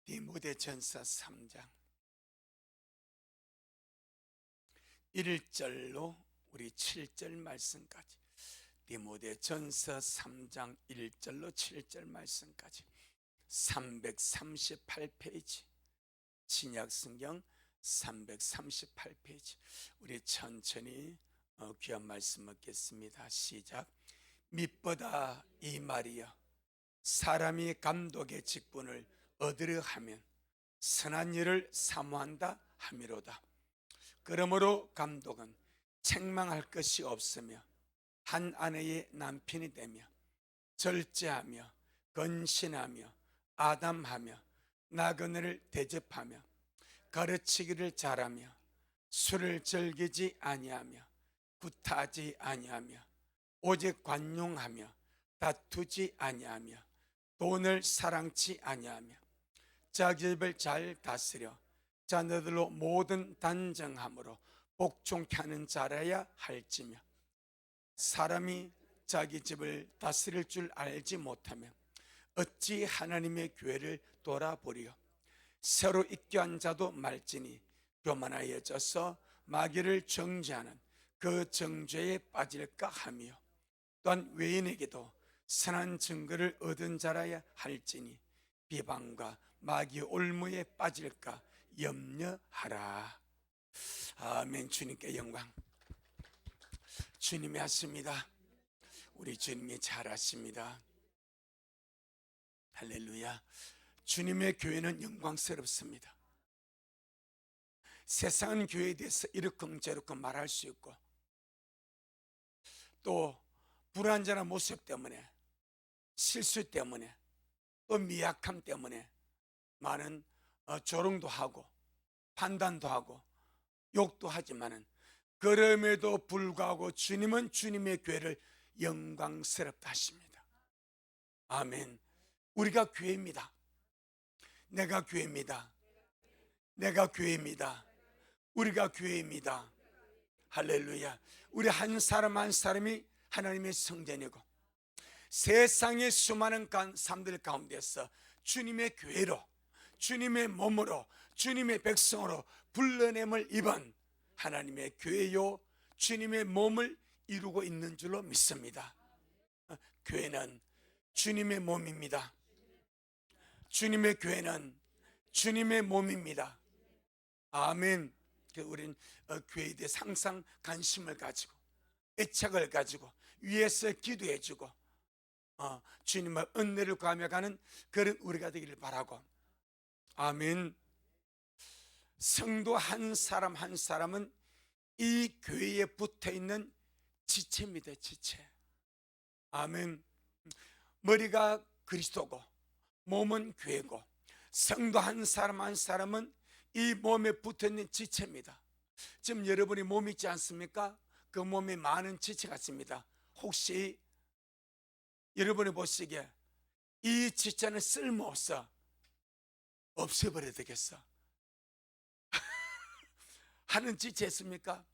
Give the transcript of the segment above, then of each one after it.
디모데전서 3장 1절로 우리 7절 말씀까지, 디모데전서 3장 1절로 7절 말씀까지 338페이지, 신약성경 338페이지. 우리 천천히 귀한 말씀 얻겠습니다. 시작. mit보다 이 말이여, 사람이 감독의 직분을 얻으려 하면 선한 일을 사모한다 함이로다. 그러므로 감독은 책망할 것이 없으며 한 아내의 남편이 되며 절제하며 건신하며 아담하며 나그네를 대접하며 가르치기를 잘하며 술을 즐기지 아니하며 굿하지 아니하며 오직 관용하며 다투지 아니하며 돈을 사랑치 아니하며 자기 집을 잘 다스려 자녀들로 모든 단정함으로 복종케 하는 자라야 할지며, 사람이 자기 집을 다스릴 줄 알지 못하면 어찌 하나님의 교회를 돌아보리요. 새로 입교한 자도 말지니 교만하여져서 마귀를 정죄하는 그 정죄에 빠질까 하며, 또한 외인에게도 선한 증거를 얻은 자라야 할지니 비방과 마귀 올무에 빠질까 염려하라. 아멘. 주님께 영광. 주님이 하십니다. 우리 주님이 잘하십니다. 할렐루야. 주님의 교회는 영광스럽습니다. 세상은 교회에 대해서 이러쿵저러쿵 말할 수 있고, 또 불완전한 모습 때문에, 실수 때문에, 또 미약함 때문에 많은 조롱도 하고 판단도 하고 욕도 하지만은, 그럼에도 불구하고 주님은 주님의 교회를 영광스럽다 하십니다. 아멘. 우리가 교회입니다. 내가 교회입니다. 내가 교회입니다. 우리가 교회입니다. 할렐루야. 우리 한 사람 한 사람이 하나님의 성전이고, 세상의 수많은 사람들 가운데서 주님의 교회로, 주님의 몸으로, 주님의 백성으로 불러냄을 입은 하나님의 교회요, 주님의 몸을 이루고 있는 줄로 믿습니다. 교회는 주님의 몸입니다. 주님의 교회는 주님의 몸입니다. 아멘. 우린 교회에 대해 항상 관심을 가지고 애착을 가지고 위에서 기도해주고 주님의 은혜를 구하며가는 그런 우리가 되기를 바라고. 아멘. 성도 한 사람 한 사람은 이 교회에 붙어있는 지체입니다. 지체. 아멘. 머리가 그리스도고 몸은 교회고, 성도 한 사람 한 사람은 이 몸에 붙어있는 지체입니다. 지금 여러분이 몸이 있지 않습니까? 그 몸에 많은 지체가 있습니다. 혹시 여러분이 보시기에 이 지체는 쓸모없어, 없애버려야 되겠어 하는 지체 있습니까?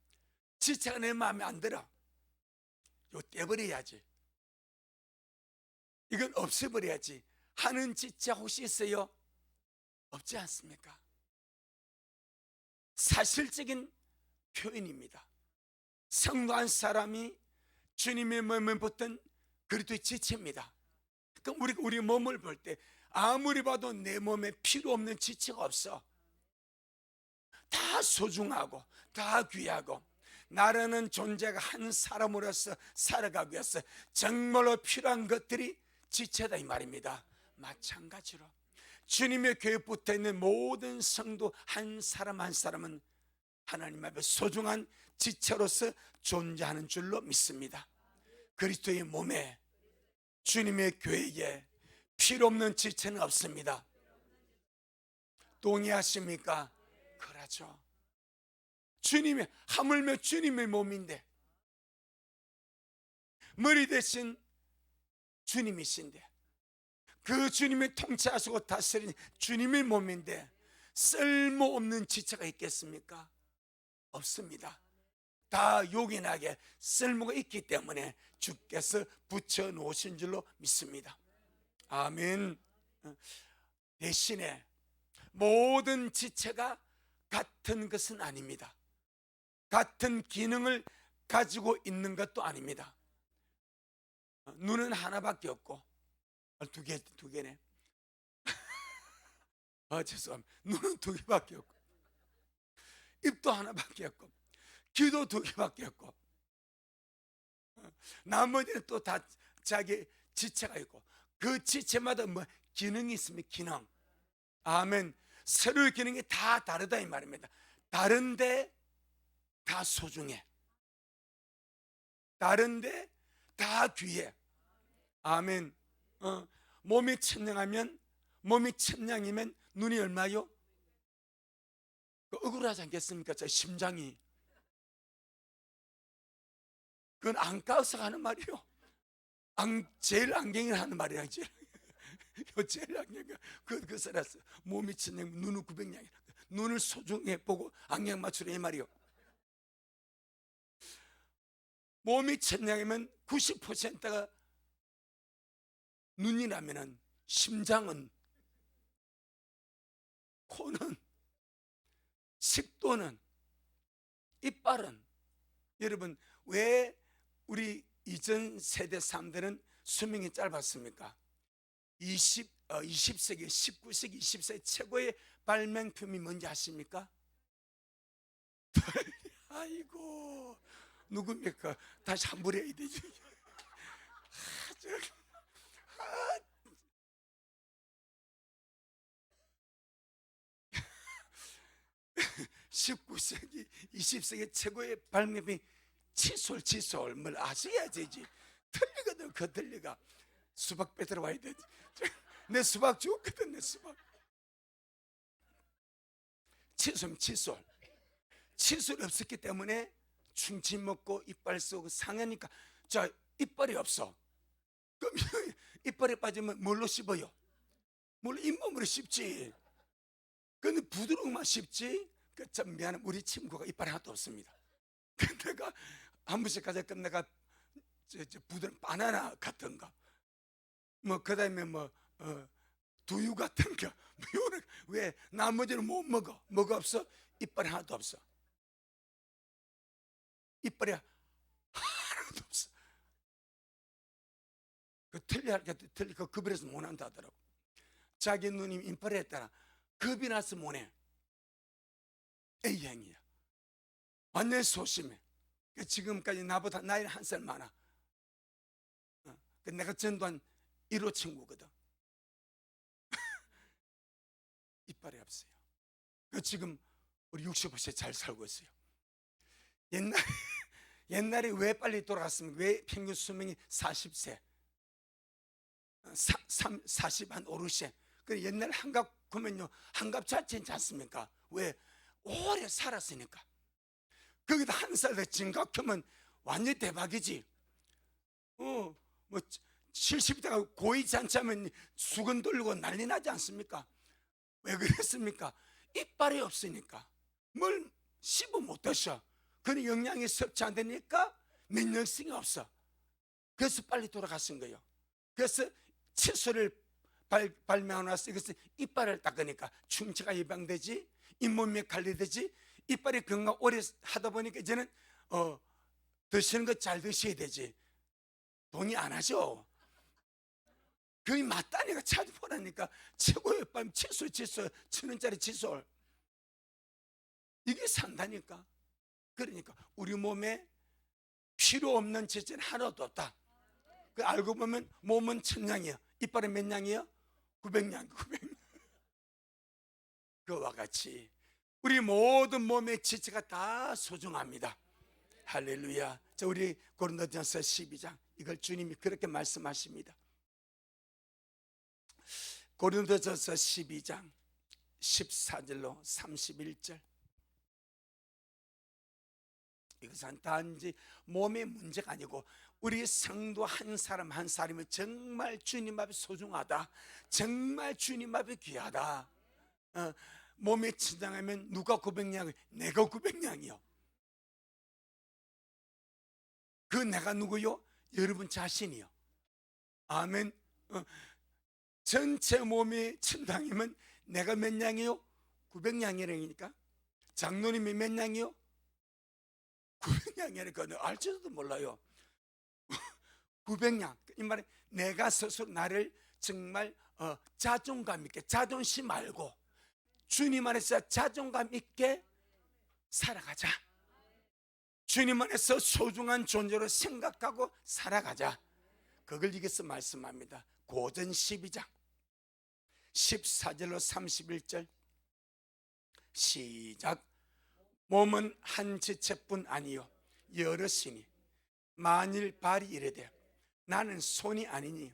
지체가 내 마음에 안 들어, 이거 떼버려야지, 이건 없애버려야지 하는 지체 혹시 있어요? 없지 않습니까? 사실적인 표현입니다. 성도 한 사람이 주님의 몸에 붙은 그리스도의 지체입니다. 그럼 우리 몸을 볼 때 아무리 봐도 내 몸에 필요 없는 지체가 없어. 다 소중하고 다 귀하고, 나라는 존재가 한 사람으로서 살아가기 위해서 정말로 필요한 것들이 지체다 이 말입니다. 마찬가지로 주님의 교회에 붙어있는 모든 성도 한 사람 한 사람은 하나님 앞에 소중한 지체로서 존재하는 줄로 믿습니다. 그리스도의 몸에, 주님의 교회에 필요 없는 지체는 없습니다. 동의하십니까? 그러죠. 주님의, 하물며 주님의 몸인데, 머리 대신 주님이신데, 그 주님의 통치하시고 다스리는 주님의 몸인데 쓸모없는 지체가 있겠습니까? 없습니다. 다 요긴하게 쓸모가 있기 때문에 주께서 붙여놓으신 줄로 믿습니다. 아멘. 대신에 모든 지체가 같은 것은 아닙니다. 같은 기능을 가지고 있는 것도 아닙니다. 눈은 하나밖에 없고, 두 개네. 죄송합니다. 눈은 두 개밖에 없고, 입도 하나밖에 없고, 귀도 두 개밖에 없고, 나머지는 또 다 자기 지체가 있고, 그 지체마다 뭐 기능이 있습니다. 기능. 아멘. 서로의 기능이 다 다르다 이 말입니다. 다른데 다 소중해. 다른데 다 귀해. 아멘. 몸이 천냥이면 눈이 얼마요? 억울하지 않겠습니까? 저 심장이. 그건 안가서 하는 말이요. 제일 안경이 하는 말이야지. 제일 안경 그 써놨어. 몸이 천냥, 눈은 900냥이. 눈을 소중해 보고 안경 맞추라 이 말이요. 몸이 천냥이면 90%가 눈이라면은 심장은, 코는, 식도는, 이빨은. 여러분, 왜 우리 이전 세대 사람들은 수명이 짧았습니까? 20세기, 19세기, 20세기 최고의 발명품이 뭔지 아십니까? 아이고, 누굽니까? 다시 한 번 해야 되지. 19세기, 20세기 최고의 발명품이 칫솔. 뭘 아셔야 되지. 틀리거든, 그 틀리가. 수박 빼들어 와야 되지. 내 수박 주었거든, 내 수박. 칫솔 없었기 때문에 충치 먹고 이빨 쏘고 상하니까. 자, 이빨이 없어. 그럼 이빨이 빠지면 뭘로 씹어요? 물론 잇몸으로 씹지. 근데 부드러움만 씹지. 참 미안해, 우리 친구가 이빨이 하나도 없습니다. 내가 한 번씩 가자 그럼 내가 부드러운 바나나 같은 거, 뭐 그다음에 뭐 두유 같은 거, 왜 나머지는 못 먹어? 뭐가 없어? 이빨이 하나도 없어. 이빨이 하나도 없어. 그 틀리 그 급이라서 못 한다 하더라고. 자기 누님 이빨에 따라 겁이 나서 못해. A형이야. 완전 소심해. 지금까지 나보다 나이는 한 살 많아. 내가 전두환 1호 친구거든. 이빨이 없어요. 지금 우리 65세 잘 살고 있어요. 옛날에 왜 빨리 돌아갔습니까? 왜 평균 수명이 40세, 40 한 5, 6세. 옛날 한갑 보면요, 한갑 자체는 않습니까? 왜? 오래 살았으니까. 거기다 한 살 더 증가하면 완전 대박이지. 뭐 70대가 고이 잔치하면 수건 돌리고 난리 나지 않습니까? 왜 그랬습니까? 이빨이 없으니까. 뭘 씹어 못 드셔. 그런 영양이 섭취 안 되니까 면역성이 없어. 그래서 빨리 돌아가신 거예요. 그래서 칫솔을 발명하고 나서 이것을 이빨을 닦으니까 충치가 예방되지, 잇몸에 관리되지, 이빨이 건강 오래 하다 보니까 이제는 드시는 거 잘 드셔야 되지. 동의 안 하죠? 그게 맞다니까. 찾아보라니까. 최고의 이빨 칫솔 1,000원짜리 칫솔, 이게 산다니까. 그러니까 우리 몸에 필요 없는 지체는 하나도 없다. 알고 보면 몸은 1,000냥이야. 이빨은 몇 냥이야? 900냥. 그와 같이 우리 모든 몸의 지체가 다 소중합니다. 할렐루야. 자, 우리 고린도전서 12장, 이걸 주님이 그렇게 말씀하십니다. 고린도전서 12장 14절로 31절. 이것은 단지 몸의 문제가 아니고 우리 성도 한 사람 한 사람이 정말 주님 앞에 소중하다, 정말 주님 앞에 귀하다. 몸에 친장하면 누가 900냥? 내가 900냥이요. 그 내가 누구요? 여러분 자신이요. 아멘. 전체 몸이 천당이면 내가 몇 양이요? 900양이라니까. 장로님이 몇 양이요? 900양이라니까. 알지도 몰라요. 900양. 이 말은 내가 스스로 나를 정말 자존감 있게, 자존심 말고 주님 안에서 자존감 있게 살아가자. 주님 안에서 소중한 존재로 생각하고 살아가자. 그걸 여기서 말씀합니다. 고전 12장 14절로 31절 시작. 몸은 한 지체뿐 아니요 여럿이니 만일 발이 이르되 나는 손이 아니니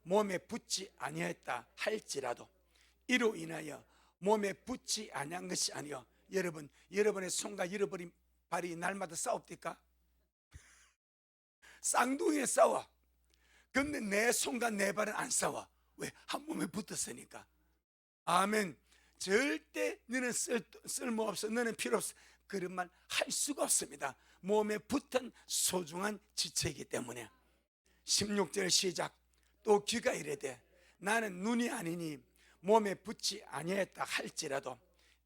몸에 붙지 아니하였다 할지라도 이로 인하여 몸에 붙지 아니한 것이 아니요. 여러분, 여러분의 손과 잃어버린 발이 날마다 싸웁니까? 쌍둥이에 싸워. 근데 내 손과 내 발은 안 싸워. 왜? 한 몸에 붙었으니까. 아멘. 절대 너는 쓸모없어, 너는 필요 없어, 그런 말 할 수가 없습니다. 몸에 붙은 소중한 지체이기 때문에. 16절 시작. 또 귀가 이르되 나는 눈이 아니니 몸에 붙지 아니했다 할지라도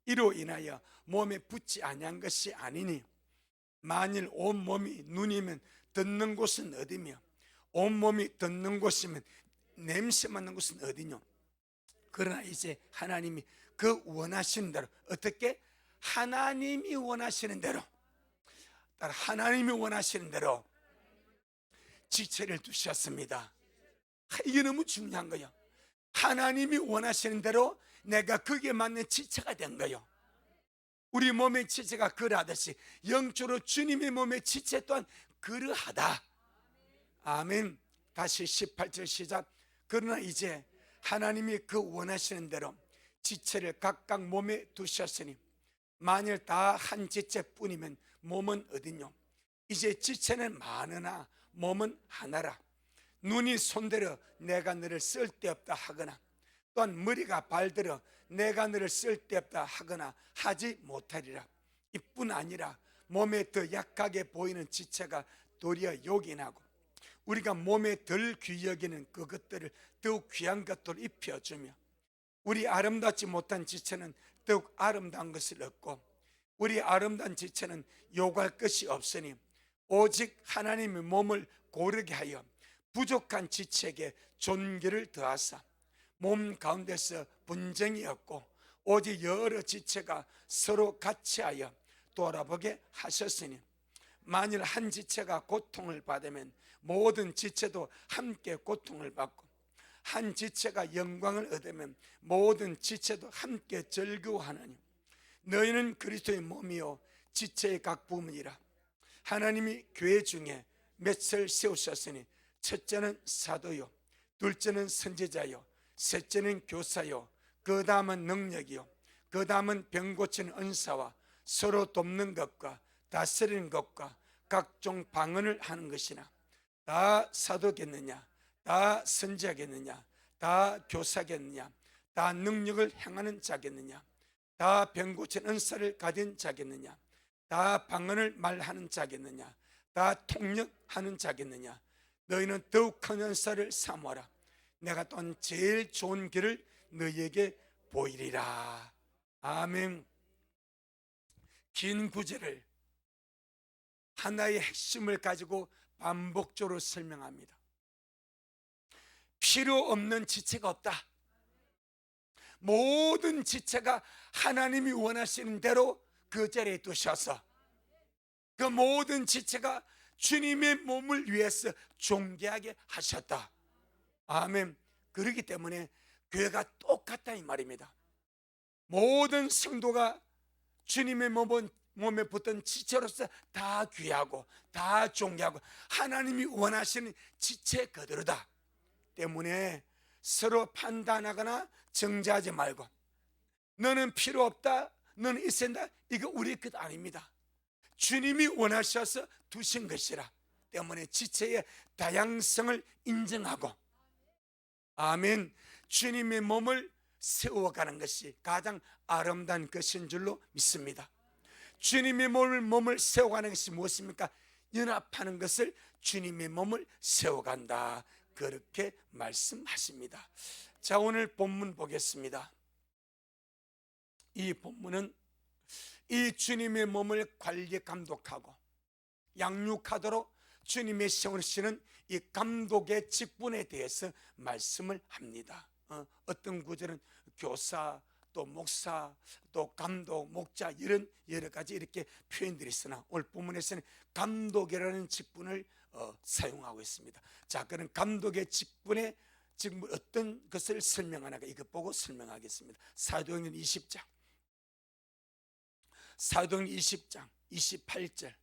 이로 인하여 몸에 붙지 아니한 것이 아니니 만일 온몸이 눈이면 듣는 곳은 어디며 온몸이 듣는 곳이면 냄새 맡는 곳은 어디뇨. 그러나 이제 하나님이 그 원하시는 대로, 어떻게? 하나님이 원하시는 대로, 따라 하나님이 원하시는 대로 지체를 두셨습니다. 이게 너무 중요한 거예요. 하나님이 원하시는 대로 내가 거기에 맞는 지체가 된 거예요. 우리 몸의 지체가 그러하듯이 영적으로 주님의 몸의 지체 또한 그러하다. 아멘. 다시 18절 시작. 그러나 이제 하나님이 그 원하시는 대로 지체를 각각 몸에 두셨으니 만일 다 한 지체뿐이면 몸은 어디뇨. 이제 지체는 많으나 몸은 하나라. 눈이 손들어 내가 너를 쓸데없다 하거나 또한 머리가 발들어 내가 너를 쓸데없다 하거나 하지 못하리라. 이뿐 아니라 몸에 더 약하게 보이는 지체가 도리어 요긴하고 우리가 몸에 덜 귀히 여기는 그것들을 더욱 귀한 것들을 입혀주며 우리 아름답지 못한 지체는 더욱 아름다운 것을 얻고 우리 아름다운 지체는 요구할 것이 없으니 오직 하나님의 몸을 고르게 하여 부족한 지체에게 존귀를 더하사 몸 가운데서 분쟁이 없고 오직 여러 지체가 서로 같이하여 돌아보게 하셨으니 만일 한 지체가 고통을 받으면 모든 지체도 함께 고통을 받고 한 지체가 영광을 얻으면 모든 지체도 함께 즐거워하느니 너희는 그리스도의 몸이요 지체의 각 부분이라. 하나님이 교회 중에 맷을 세우셨으니 첫째는 사도요 둘째는 선지자요 셋째는 교사요 그 다음은 능력이요 그 다음은 병 고치는 은사와 서로 돕는 것과 다스리는 것과 각종 방언을 하는 것이나 다 사도겠느냐 다 선지자겠느냐 다 교사겠느냐 다 능력을 행하는 자겠느냐 다 병 고치는 은사를 가진 자겠느냐 다 방언을 말하는 자겠느냐 다 통역하는 자겠느냐. 너희는 더욱 큰 은사를 사모하라. 내가 또한 제일 좋은 길을 너희에게 보이리라. 아멘. 긴 구절을 하나의 핵심을 가지고 반복적으로 설명합니다. 필요 없는 지체가 없다. 모든 지체가 하나님이 원하시는 대로 그 자리에 두셔서 그 모든 지체가 주님의 몸을 위해서 존귀하게 하셨다. 아멘. 그렇기 때문에 교회가 똑같다 이 말입니다. 모든 성도가 주님의 몸에 붙은 지체로서 다 귀하고 다 존귀하고 하나님이 원하시는 지체 그대로다. 때문에 서로 판단하거나 정죄하지 말고 너는 필요 없다, 너는 있어야 한다, 이거 우리 것 아닙니다. 주님이 원하셔서 두신 것이라 때문에 지체의 다양성을 인정하고 아멘. 주님의 몸을 세워가는 것이 가장 아름다운 것인 줄로 믿습니다. 주님의 몸을 세워가는 것이 무엇입니까? 연합하는 것을 주님의 몸을 세워간다, 그렇게 말씀하십니다. 자, 오늘 본문 보겠습니다. 이 본문은 이 주님의 몸을 관리 감독하고 양육하도록 주님의 세우시는 이 감독의 직분에 대해서 말씀을 합니다. 어떤 구절은 교사, 또 목사, 또 감독, 목자, 이런 여러 가지 이렇게 표현들이 있으나 오늘 본문에서는 감독이라는 직분을 사용하고 있습니다. 자, 그럼 감독의 직분에 지금 어떤 것을 설명하는가, 이것 보고 설명하겠습니다. 사도행전 20장 28절,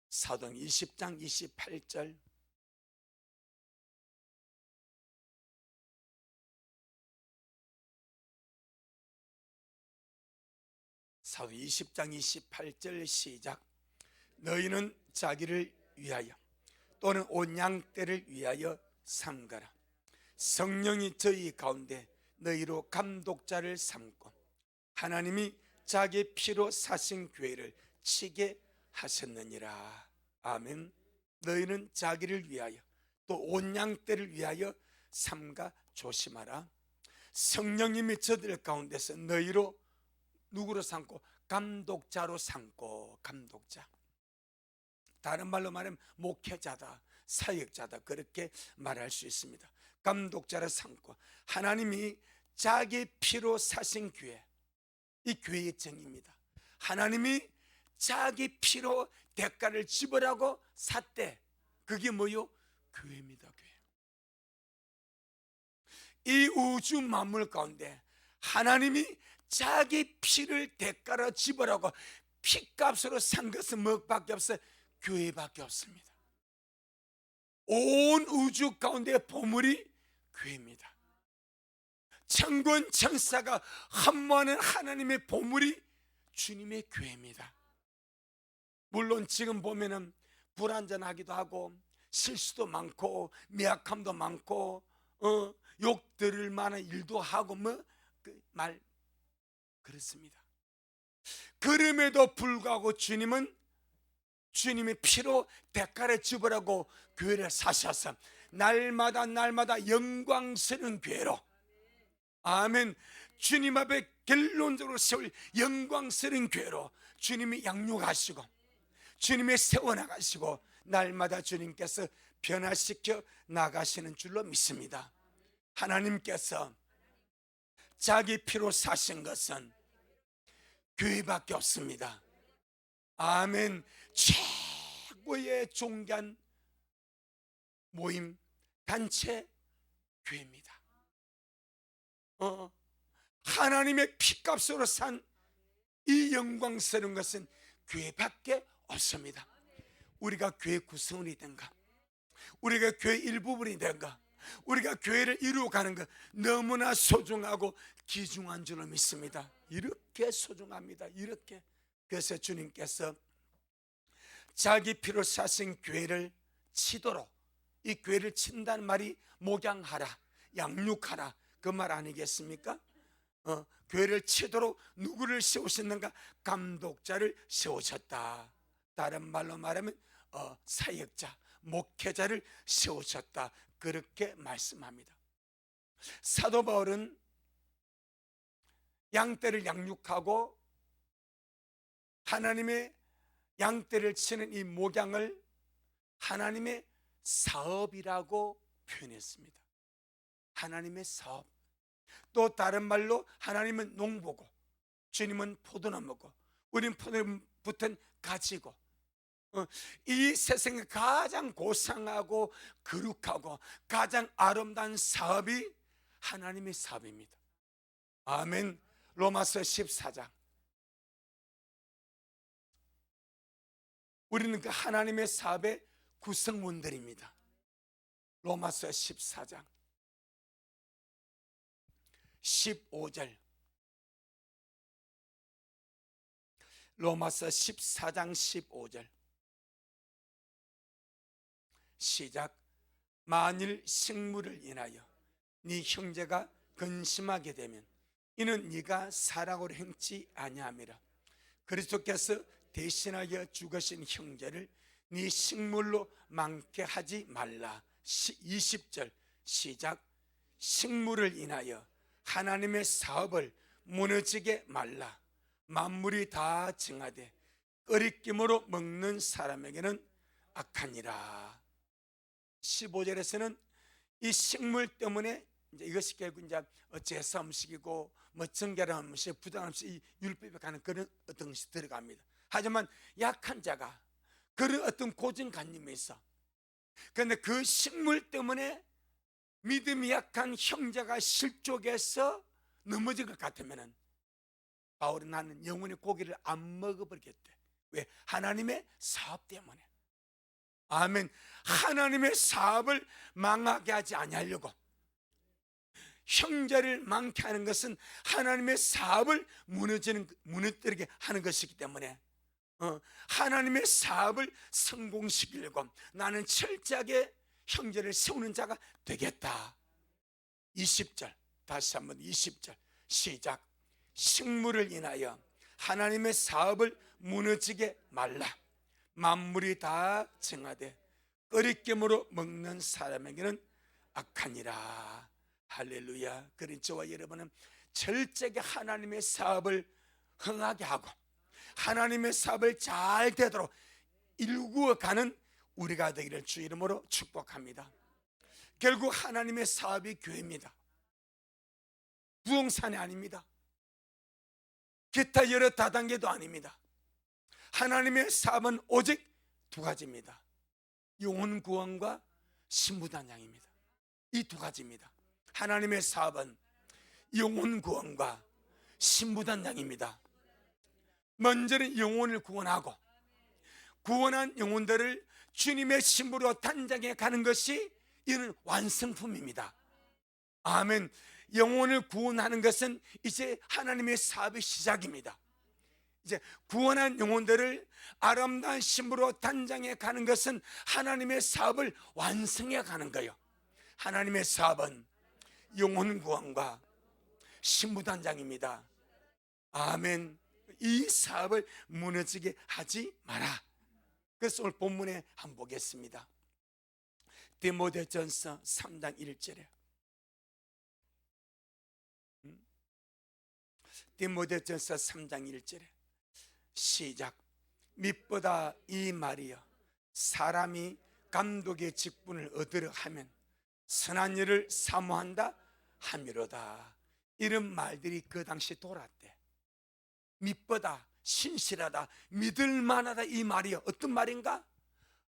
사도행전 20장 28절. 사도 20장 28절 시작. 너희는 자기를 위하여 또는 온 양떼를 위하여 삼가라. 성령이 저희 가운데 너희로 감독자를 삼고 하나님이 자기 피로 사신 교회를 치게 하셨느니라. 아멘. 너희는 자기를 위하여 또 온 양떼를 위하여 삼가 조심하라. 성령님이 저들 가운데서 너희로 누구로 삼고? 감독자로 삼고. 감독자, 다른 말로 말하면 목회자다, 사역자다, 그렇게 말할 수 있습니다. 감독자로 삼고 하나님이 자기 피로 사신 교회, 이 교회의 정의입니다. 하나님이 자기 피로 대가를 지불하고 샀대. 그게 뭐요? 교회입니다. 교회. 이 우주 만물 가운데 하나님이 자기 피를 대가로 지불하고 피값으로 산 것은 뭐밖에 없어요? 교회밖에 없습니다. 온 우주 가운데 보물이 교회입니다. 천군 천사가 환무하는 하나님의 보물이 주님의 교회입니다. 물론 지금 보면은 불안전하기도 하고 실수도 많고 미약함도 많고 욕 들을 만한 일도 하고 그렇습니다. 그럼에도 불구하고 주님은 주님의 피로 대가를 지불하고 교회를 사셔서 날마다 영광스러운 교회로, 아멘, 주님 앞에 결론적으로 세울 영광스러운 교회로 주님이 양육하시고 주님이 세워나가시고 날마다 주님께서 변화시켜 나가시는 줄로 믿습니다. 하나님께서 자기 피로 사신 것은 교회밖에 없습니다. 아멘. 최고의 존귀한 모임, 단체, 교회입니다. 하나님의 피값으로 산 이 영광스러운 것은 교회밖에 없습니다. 우리가 교회 구성원이 된가, 우리가 교회 일부분이 된가, 우리가 교회를 이루어가는 것 너무나 소중하고 귀중한 줄로 믿습니다. 이렇게 소중합니다. 이렇게. 그래서 주님께서 자기 피로 사신 교회를 치도록, 이 교회를 친다는 말이 목양하라, 양육하라, 그 말 아니겠습니까? 교회를 치도록 누구를 세우셨는가? 감독자를 세우셨다. 다른 말로 말하면 사역자, 목회자를 세우셨다, 그렇게 말씀합니다. 사도 바울은 양떼를 양육하고 하나님의 양떼를 치는 이 목양을 하나님의 사업이라고 표현했습니다. 하나님의 사업. 또 다른 말로 하나님은 농부고 주님은 포도나무고 우리는 포도나무부터 가지고, 이 세상에 가장 고상하고 거룩하고 가장 아름다운 사업이 하나님의 사업입니다. 아멘. 로마서 14장. 우리는 그 하나님의 사업의 구성원들입니다. 로마서 14장 15절. 로마서 14장 15절 시작. 만일 식물을 인하여 네 형제가 근심하게 되면 이는 네가 사랑으로 행치 아니함이라. 그리스도께서 대신하여 죽으신 형제를 네 식물로 많게 하지 말라. 20절 시작. 식물을 인하여 하나님의 사업을 무너지게 말라. 만물이 다 증하되 끓이김으로 먹는 사람에게는 악하니라. 15절에서는 이 식물 때문에 이제 이것이 결국 이제 제사 음식이고 뭐 정결한 음식, 부정한 음식, 이 율법에 가는 그런 어떤 것이 들어갑니다. 하지만 약한 자가 그런 어떤 고정관념이 있어. 그런데 그 식물 때문에 믿음이 약한 형제가 실족해서 넘어진 것 같으면은 바울은 나는 영원히 고기를 안 먹어버리겠대. 왜? 하나님의 사업 때문에. 아멘. 하나님의 사업을 망하게 하지 아니하려고. 형제를 망케 하는 것은 하나님의 사업을 무너뜨리게 하는 것이기 때문에 하나님의 사업을 성공시키려고 나는 철저하게 형제를 세우는 자가 되겠다. 20절 다시 한번 20절 시작. 식물을 인하여 하나님의 사업을 무너지게 말라. 만물이 다 정하되 끓이김으로 먹는 사람에게는 악하니라. 할렐루야. 그러니 저와 여러분은 철저하게 하나님의 사업을 흥하게 하고 하나님의 사업을 잘 되도록 일구어가는 우리가 되기를 주 이름으로 축복합니다. 결국 하나님의 사업이 교회입니다. 부동산이 아닙니다. 기타 여러 다단계도 아닙니다. 하나님의 사업은 오직 두 가지입니다. 영혼 구원과 신부단장입니다. 이 두 가지입니다. 하나님의 사업은 영혼 구원과 신부단장입니다. 먼저는 영혼을 구원하고 구원한 영혼들을 주님의 신부로 단장해 가는 것이 이는 완성품입니다. 아멘. 영혼을 구원하는 것은 이제 하나님의 사업의 시작입니다. 이제 구원한 영혼들을 아름다운 신부로 단장해 가는 것은 하나님의 사업을 완성해 가는 거예요. 하나님의 사업은 영혼 구원과 신부 단장입니다. 아멘. 이 사업을 무너지게 하지 마라. 그래서 오늘 본문에 한번 보겠습니다. 디모데전서 3장 1절에 디모데전서 3장 1절에 시작. 밑보다 이 말이여 사람이 감독의 직분을 얻으려 하면 선한 일을 사모한다 함이로다. 이런 말들이 그 당시 돌았대. 밑보다 신실하다, 믿을만하다, 이 말이요. 어떤 말인가?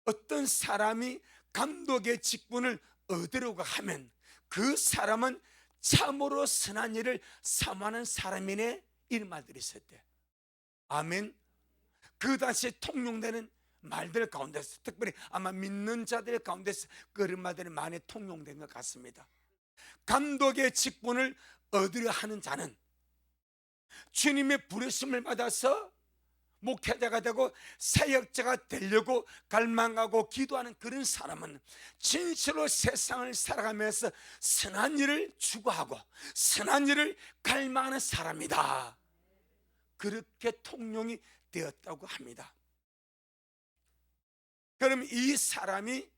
어떤 사람이 감독의 직분을 얻으려고 하면 그 사람은 참으로 선한 일을 사모하는 사람이네, 이런 말들이 있었대. 아멘. 그 당시 통용되는 말들 가운데서 특별히 아마 믿는 자들 가운데서 그런 말들이 많이 통용된 것 같습니다. 감독의 직분을 얻으려 하는 자는 주님의 부르심을 받아서 목회자가 되고 사역자가 되려고 갈망하고 기도하는 그런 사람은 진실로 세상을 살아가면서 선한 일을 추구하고 선한 일을 갈망하는 사람이다. 그렇게 통용이 되었다고 합니다. 그럼 이 사람이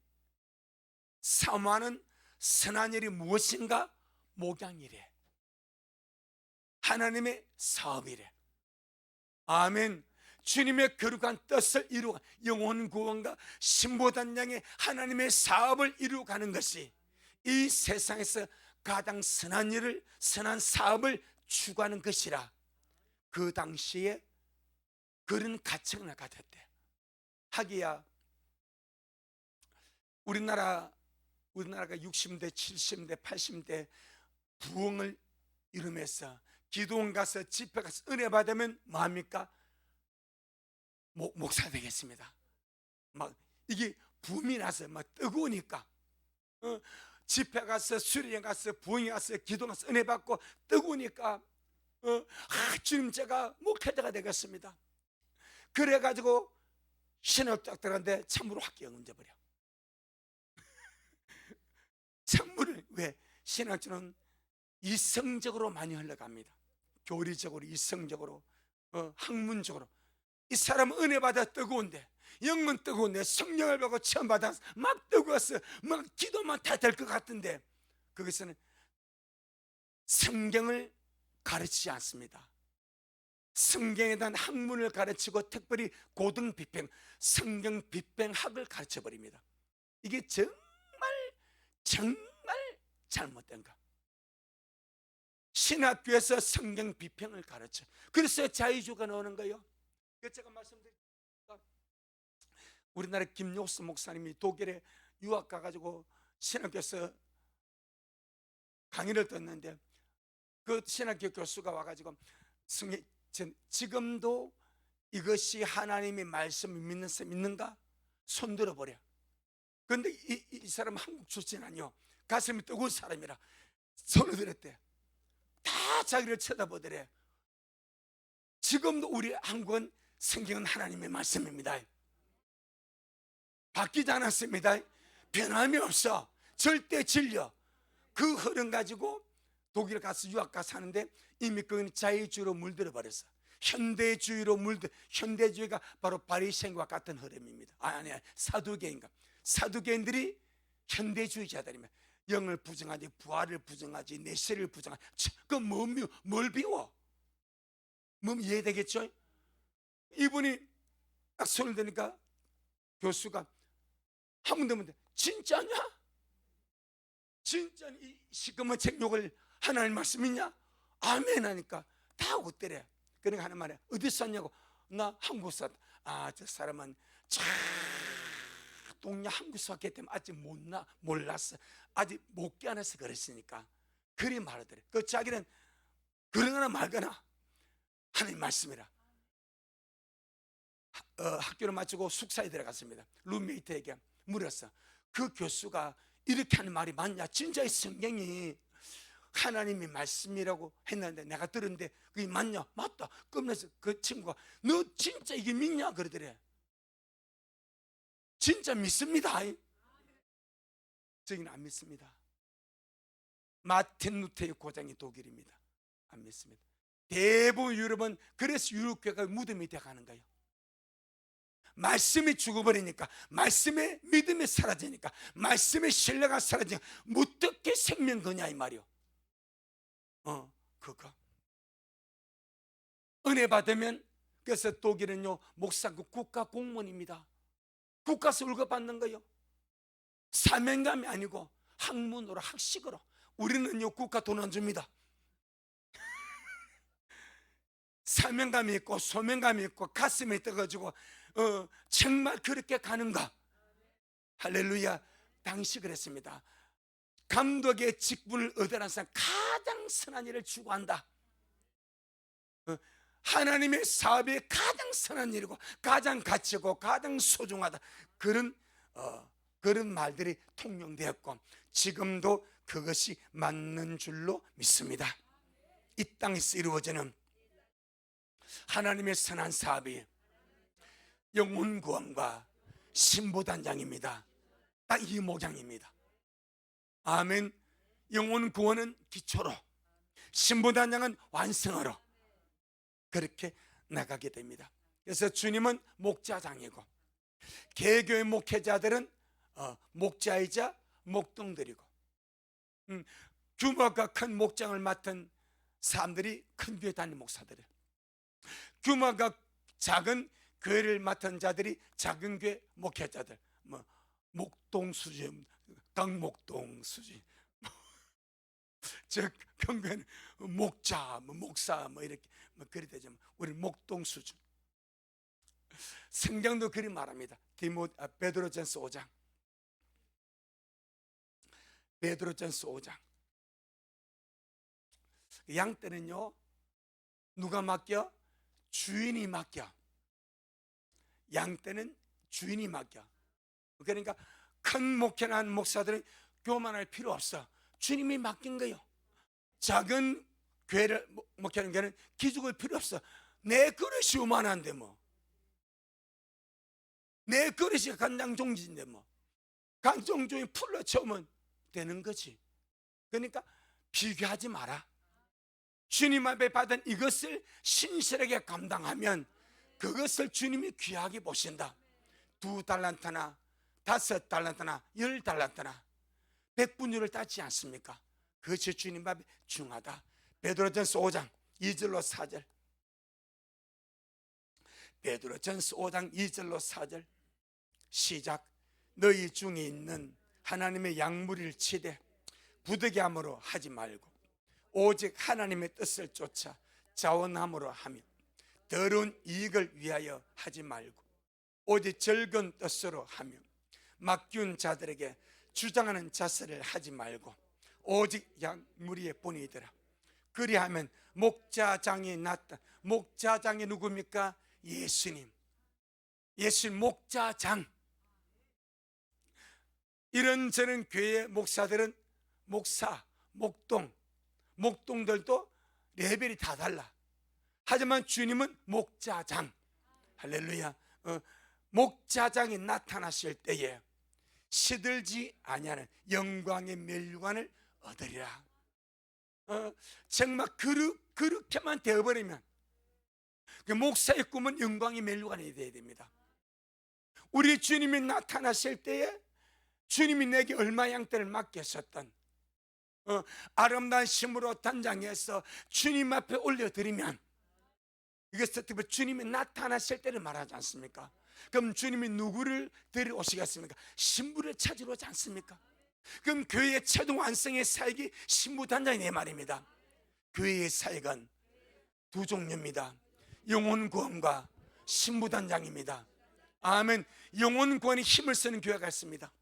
사모하는 선한 일이 무엇인가? 목양이래. 하나님의 사업이래. 아멘. 주님의 거룩한 뜻을 이루어 영혼 구원과 신부단장의 하나님의 사업을 이루어가는 것이 이 세상에서 가장 선한 일을, 선한 사업을 추구하는 것이라 그 당시에 그런 가책을 가졌대. 하기야 우리나라가 60대, 70대, 80대 부흥을 이루면서 기도원 가서 집회 가서 은혜 받으면 뭐합니까? 목사 되겠습니다. 막 이게 붐이 나서 막 뜨거우니까 집회 가서 수련회 가서 부흥회 가서 기도 가서 은혜 받고 뜨거우니까 주님 제가 목회자가 되겠습니다. 그래가지고 신학 딱 들어갔는데 찬물을 확 끼얹어버려. 찬물을 왜? 신학주는 이성적으로 많이 흘러갑니다. 교리적으로, 이성적으로, 학문적으로. 이 사람은 은혜 받아 뜨거운데, 영은 뜨거운데, 성령을 받고 체험 받아서 막 뜨거웠어. 막 기도만 다 될 것 같은데, 거기서는 성경을 가르치지 않습니다. 성경에 대한 학문을 가르치고 특별히 고등 비평, 성경 비평학을 가르쳐 버립니다. 이게 정말 잘못된 거. 신학교에서 성경 비평을 가르쳐. 그래서 자유주의가 나오는 거예요. 제가 말씀드리니까 우리나라 김용수 목사님이 독일에 유학 가가지고 신학교에서 강의를 듣는데 그 신학교 교수가 와가지고 지금도 이것이 하나님의 말씀을 믿는 사람 있는가? 손 들어버려. 그런데 이 사람은 한국 출신 아니요, 가슴이 뜨거운 사람이라 손을 들었대. 다 자기를 쳐다보더래. 지금도 우리 한국은 성경은 하나님의 말씀입니다. 바뀌지 않았습니다. 변함이 없어. 절대 진려. 그 흐름 가지고 독일 가서 유학 가서 사는데 이미 그건 자유주의로 물들어 버렸어. 현대주의로 현대주의가 바로 바리새인과 같은 흐름입니다. 아니, 사두개인가. 사두개인들이 현대주의자들이면 영을 부정하지, 부활을 부정하지, 내세를 부정하지. 뭘 비워? 뭐 이해되겠죠? 이분이 딱 손을 드니까 교수가 한 번 더 묻는데, 진짜냐? 진짜 이 시커먼 책 욕을 하나님 말씀이냐? 아멘 하니까 다 웃더래. 그러니까 하는 말에 어디서 샀냐고. 나 한국 샀다. 아, 저 사람은 동네 한국 샀기 때문에 아직 몰랐어. 아직 못 깨어나서 그랬으니까 그리 말하더래. 그 자기는 그러거나 말거나 하나님 말씀이라. 학교를 마치고 숙사에 들어갔습니다. 룸메이트에게 물었어. 그 교수가 이렇게 하는 말이 맞냐? 진짜 이 성경이 하나님의 말씀이라고 했는데 내가 들었는데 그게 맞냐? 맞다. 그러면서 그 친구가 너 진짜 이게 믿냐? 그러더래. 진짜 믿습니다. 저희는 안 믿습니다. 마틴 루터의 고장이 독일입니다. 안 믿습니다. 대부분 유럽은 그래서 유럽교회가 무덤이 되어가는 거예요. 말씀이 죽어버리니까, 말씀의 믿음이 사라지니까, 말씀의 신뢰가 사라지니까 어떻게 생명 거냐 이 말이요. 그거 은혜 받으면, 그래서 독일은요 목사급 국가 공무원입니다. 국가에서 월급 받는 거요. 사명감이 아니고 학문으로, 학식으로. 우리는요 국가 돈 안 줍니다. 사명감이 있고 소명감이 있고 가슴이 떠가지고 정말 그렇게 가는가? 할렐루야. 당시 그랬습니다. 감독의 직분을 얻으라는 사람 가장 선한 일을 추구한다. 하나님의 사업이 가장 선한 일이고 가장 가치고 가장 소중하다. 그런 말들이 통용되었고 지금도 그것이 맞는 줄로 믿습니다. 이 땅에서 이루어지는 하나님의 선한 사업이 영혼 구원과 신보단장입니다. 딱 이 모양입니다. 아멘. 영혼 구원은 기초로, 신보단장은 완성으로 그렇게 나가게 됩니다. 그래서 주님은 목자장이고 개교의 목회자들은 목자이자 목동들이고 규모가 큰 목장을 맡은 사람들이 큰 교회 담임 목사들이에요. 규모가 작은 교회를 맡은 자들이 작은 교회 목회자들, 목동 수지, 강목동 수지, 즉 평교회는 목자, 목사 이렇게 그리 되지만 우리 목동 수준. 성경도 그리 말합니다. 베드로전서 5장. 베드로전서 5장. 양떼는요 누가 맡겨? 주인이 맡겨. 양떼는 주인이 맡겨. 그러니까 큰 목회나 하는 목사들은 교만할 필요 없어. 주님이 맡긴 거예요. 작은 교회를 목회하는 교회는 기죽을 필요 없어. 내 그릇이 요만한데 내 그릇이 간장종지인데 간장종이 풀러 채우면 되는 거지. 그러니까 비교하지 마라. 주님 앞에 받은 이것을 신실하게 감당하면 그것을 주님이 귀하게 보신다. 2달란트나 5달란트나 10달란트나 100분율을 따지 않습니까? 그것이 주님 앞에 중하다. 베드로전서 5장 2절로 4절. 베드로전서 5장 2절로 4절. 시작. 너희 중에 있는 하나님의 양무리를 치되 부득이함으로 하지 말고 오직 하나님의 뜻을 쫓아 자원함으로 하며 더러운 이익을 위하여 하지 말고 오직 즐거운 뜻으로 하며 맡기운 자들에게 주장하는 자세를 하지 말고 오직 양무리의 본이더라. 그리하면 목자장이 낫다. 목자장이 누굽니까? 예수님. 예수님 목자장. 이런저런 교회 목사들은 목사, 목동들도 레벨이 다 달라. 하지만 주님은 목자장. 할렐루야. 목자장이 나타나실 때에 시들지 아니하는 영광의 멸류관을 얻으리라. 정말 그렇게만 되어버리면 그 목사의 꿈은 영광의 멸류관이 되어야 됩니다. 우리 주님이 나타나실 때에 주님이 내게 얼마 양떼를 맡겼었던 아름다운 심으로 단장해서 주님 앞에 올려드리면, 이것은 주님이 나타나실 때를 말하지 않습니까? 그럼 주님이 누구를 데려오시겠습니까? 신부를 찾으러 오지 않습니까? 그럼 교회의 최종 완성의 사역이 신부 단장이 내 말입니다. 교회의 사역은 두 종류입니다. 영혼 구원과 신부 단장입니다. 아멘. 영혼 구원에 힘을 쓰는 교회가 있습니다.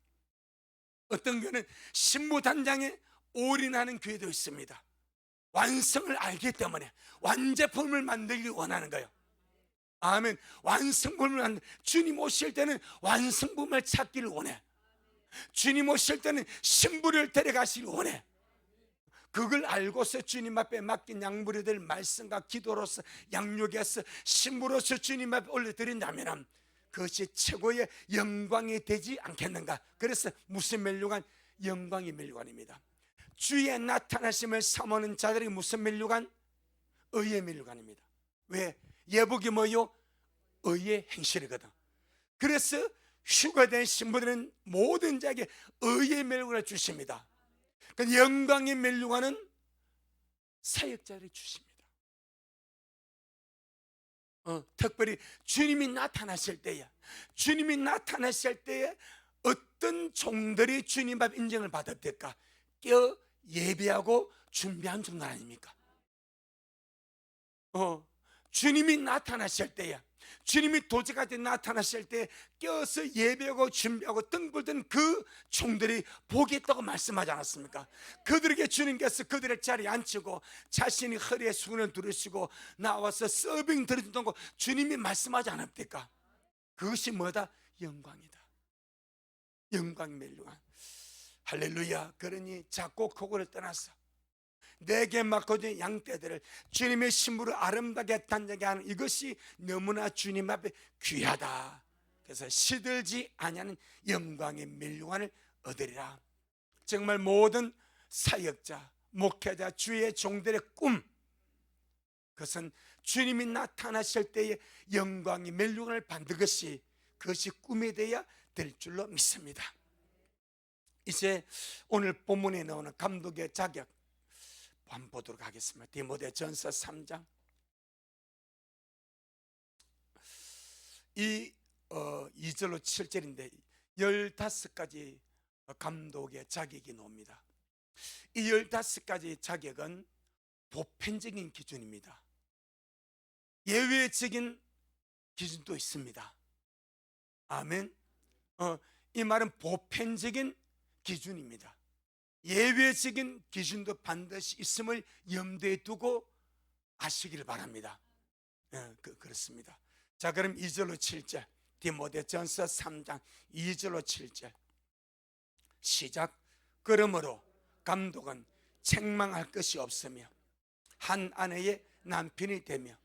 어떤 교회는 신부 단장에 올인하는 교회도 있습니다. 완성을 알기 때문에 완제품을 만들기 원하는 거예요. 아멘. 완성품을 주님 오실 때는 완성품을 찾기를 원해. 주님 오실 때는 신부를 데려가시길 원해. 그걸 알고서 주님 앞에 맡긴 양무리들 말씀과 기도로서 양육해서 신부로서 주님 앞에 올려드린다면 그것이 최고의 영광이 되지 않겠는가. 그래서 무슨 멸류관? 영광의 멸류관입니다. 주의 나타나심을 삼는 자들이 무슨 멸류관? 의의 멸류관입니다. 왜? 예복이 뭐요? 의의 행실이거든. 그래서 휴가된 신부들은 모든 자에게 의의 멸류관을 주십니다. 그 영광의 멸류관은 사역자를 주십니다. 특별히 주님이 나타나실 때에, 주님이 나타나실 때에 어떤 종들이 주님 앞 인정을 받을 때까? 깨어 예배하고 준비한 종들 아닙니까? 주님이 나타나실 때에, 주님이 도적한테 나타나실 때 껴서 예배하고 준비하고 등불든 그 종들이 복이 있다고 말씀하지 않았습니까? 그들에게 주님께서 그들의 자리에 앉히고 자신이 허리에 수건을 두르시고 나와서 서빙 드려준다고 주님이 말씀하지 않았습니까? 그것이 뭐다? 영광이다. 영광 멸류관. 할렐루야. 그러니 작고 크고를 떠나서 내게 맡겨진 양떼들을 주님의 신부를 아름답게 단장하게 하는 이것이 너무나 주님 앞에 귀하다. 그래서 시들지 아니하는 영광의 멸류관을 얻으리라. 정말 모든 사역자, 목회자, 주의 종들의 꿈, 그것은 주님이 나타나실 때의 영광의 멸류관을 받는 것이, 그것이 꿈이 되어야 될 줄로 믿습니다. 이제 오늘 본문에 나오는 감독의 자격 한번 보도록 하겠습니다. 디모데전서 3장. 이 2절로 7절인데 15가지 감독의 자격이 나옵니다. 이 15가지 자격은 보편적인 기준입니다. 예외적인 기준도 있습니다. 아멘. 이 말은 보편적인 기준입니다. 예외적인 기준도 반드시 있음을 염두에 두고 아시기를 바랍니다. 그렇습니다. 자, 그럼 2절로 7절 디모데전서 3장 2절로 7절 시작. 그러므로 감독은 책망할 것이 없으며 한 아내의 남편이 되며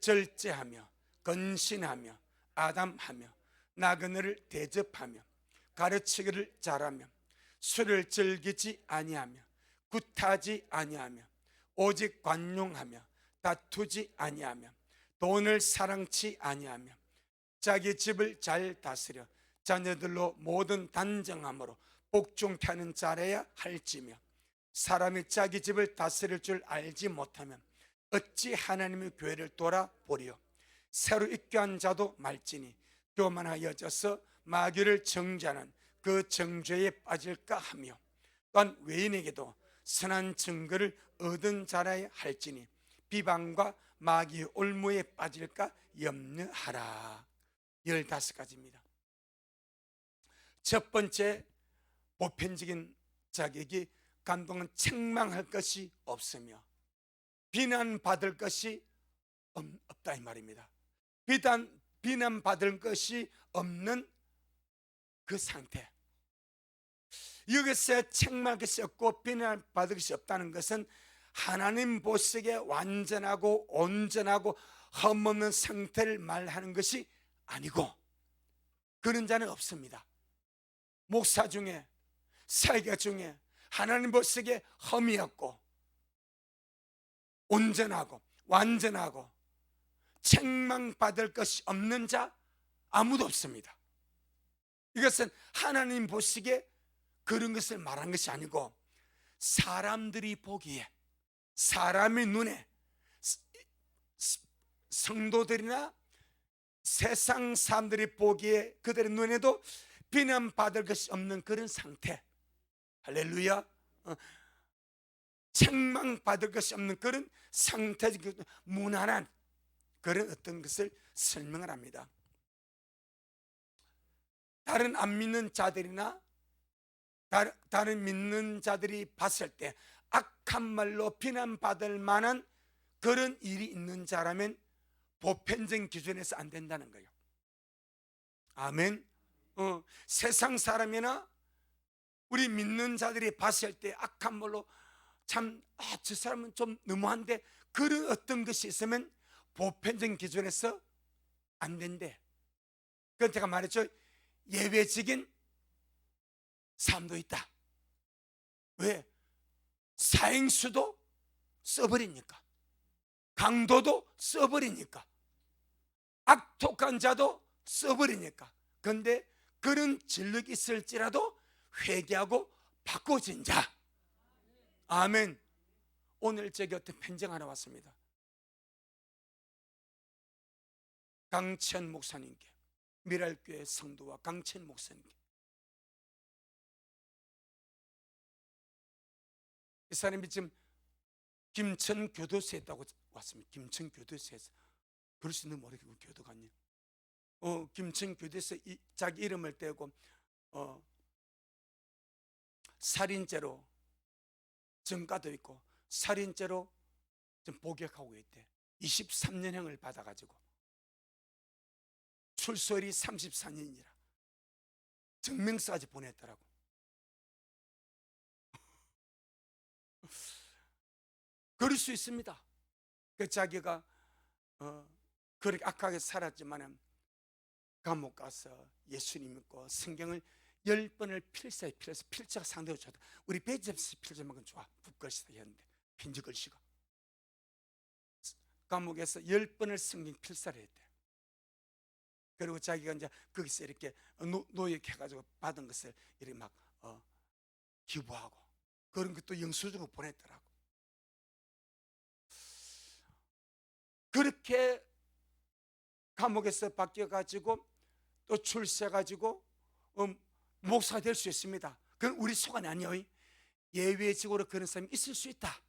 절제하며 건신하며 아담하며 나그네를 대접하며 가르치기를 잘하며 술을 즐기지 아니하며 굿하지 아니하며 오직 관용하며 다투지 아니하며 돈을 사랑치 아니하며 자기 집을 잘 다스려 자녀들로 모든 단정함으로 복종케 하는 자라야 할지며 사람이 자기 집을 다스릴 줄 알지 못하면 어찌 하나님의 교회를 돌아보리요. 새로 입교한 자도 말지니 교만하여져서 마귀를 정죄하는 그 정죄에 빠질까 하며, 또한 외인에게도 선한 증거를 얻은 자라야 할지니 비방과 마귀의 올무에 빠질까 염려하라. 15가지입니다. 첫 번째 보편적인 자격이 감동은 책망할 것이 없으며 비난받을 것이 없다 이 말입니다. 비난받을 것이 없는 그 상태, 여기서 책망할 것이 없고 비난받을 것이 없다는 것은 하나님 보시기에 완전하고 온전하고 흠없는 상태를 말하는 것이 아니고, 그런 자는 없습니다. 목사 중에, 설교 중에 하나님 보시기에 흠이 없고 온전하고 완전하고 책망받을 것이 없는 자 아무도 없습니다. 이것은 하나님 보시기에 그런 것을 말한 것이 아니고, 사람들이 보기에, 사람의 눈에, 성도들이나 세상 사람들이 보기에 그들의 눈에도 비난받을 것이 없는 그런 상태, 할렐루야, 책망받을 것이 없는 그런 상태, 무난한 그런 어떤 것을 설명을 합니다. 다른 안 믿는 자들이나 다른 믿는 자들이 봤을 때 악한 말로 비난받을 만한 그런 일이 있는 자라면 보편적인 기준에서 안 된다는 거예요. 아멘. 세상 사람이나 우리 믿는 자들이 봤을 때 악한 말로 참, 저 사람은 좀 너무한데, 그런 어떤 것이 있으면 보편적인 기준에서 안 된대. 그건 제가 말했죠. 예외적인 사람도 있다. 왜? 사행수도 써버리니까, 강도도 써버리니까, 악독한 자도 써버리니까. 그런데 그런 진력이 있을지라도 회개하고 바꿔진 자. 아멘. 오늘 제 곁에 편지가 하나 왔습니다. 강천 목사님께, 미랄교회 성도와 강천 목사님께. 이 사람이 지금 김천 교도소에 있다고 왔습니다. 김천 교도소에서. 그럴 수 있는 모르겠고 교도 갔냐. 김천 교도소에 자기 이름을 떼고 살인죄로 전가도 있고 살인죄로 지금 복역하고 있대. 23년형을 받아가지고 출소일이 34년이라 증명서까지 보냈더라고. 그럴 수 있습니다. 그 자기가 그렇게 악하게 살았지만 감옥 가서 예수님 믿고 성경을 10번을 필사해 필해서 필자가 상대로 좋다. 우리 배집스 필자만큼 좋아. 북글씨다 했는데 편지 글씨가 감옥에서 10번을 성경 필사를 했대. 그리고 자기가 이제 거기서 이렇게 노역해가지고 받은 것을 이렇게 막 기부하고 그런 것도 영수증으로 보냈더라고. 그렇게 감옥에서 바뀌어가지고 또 출세해가지고 목사가 될 수 있습니다. 그건 우리 소관이 아니에요. 예외적으로 그런 사람이 있을 수 있다.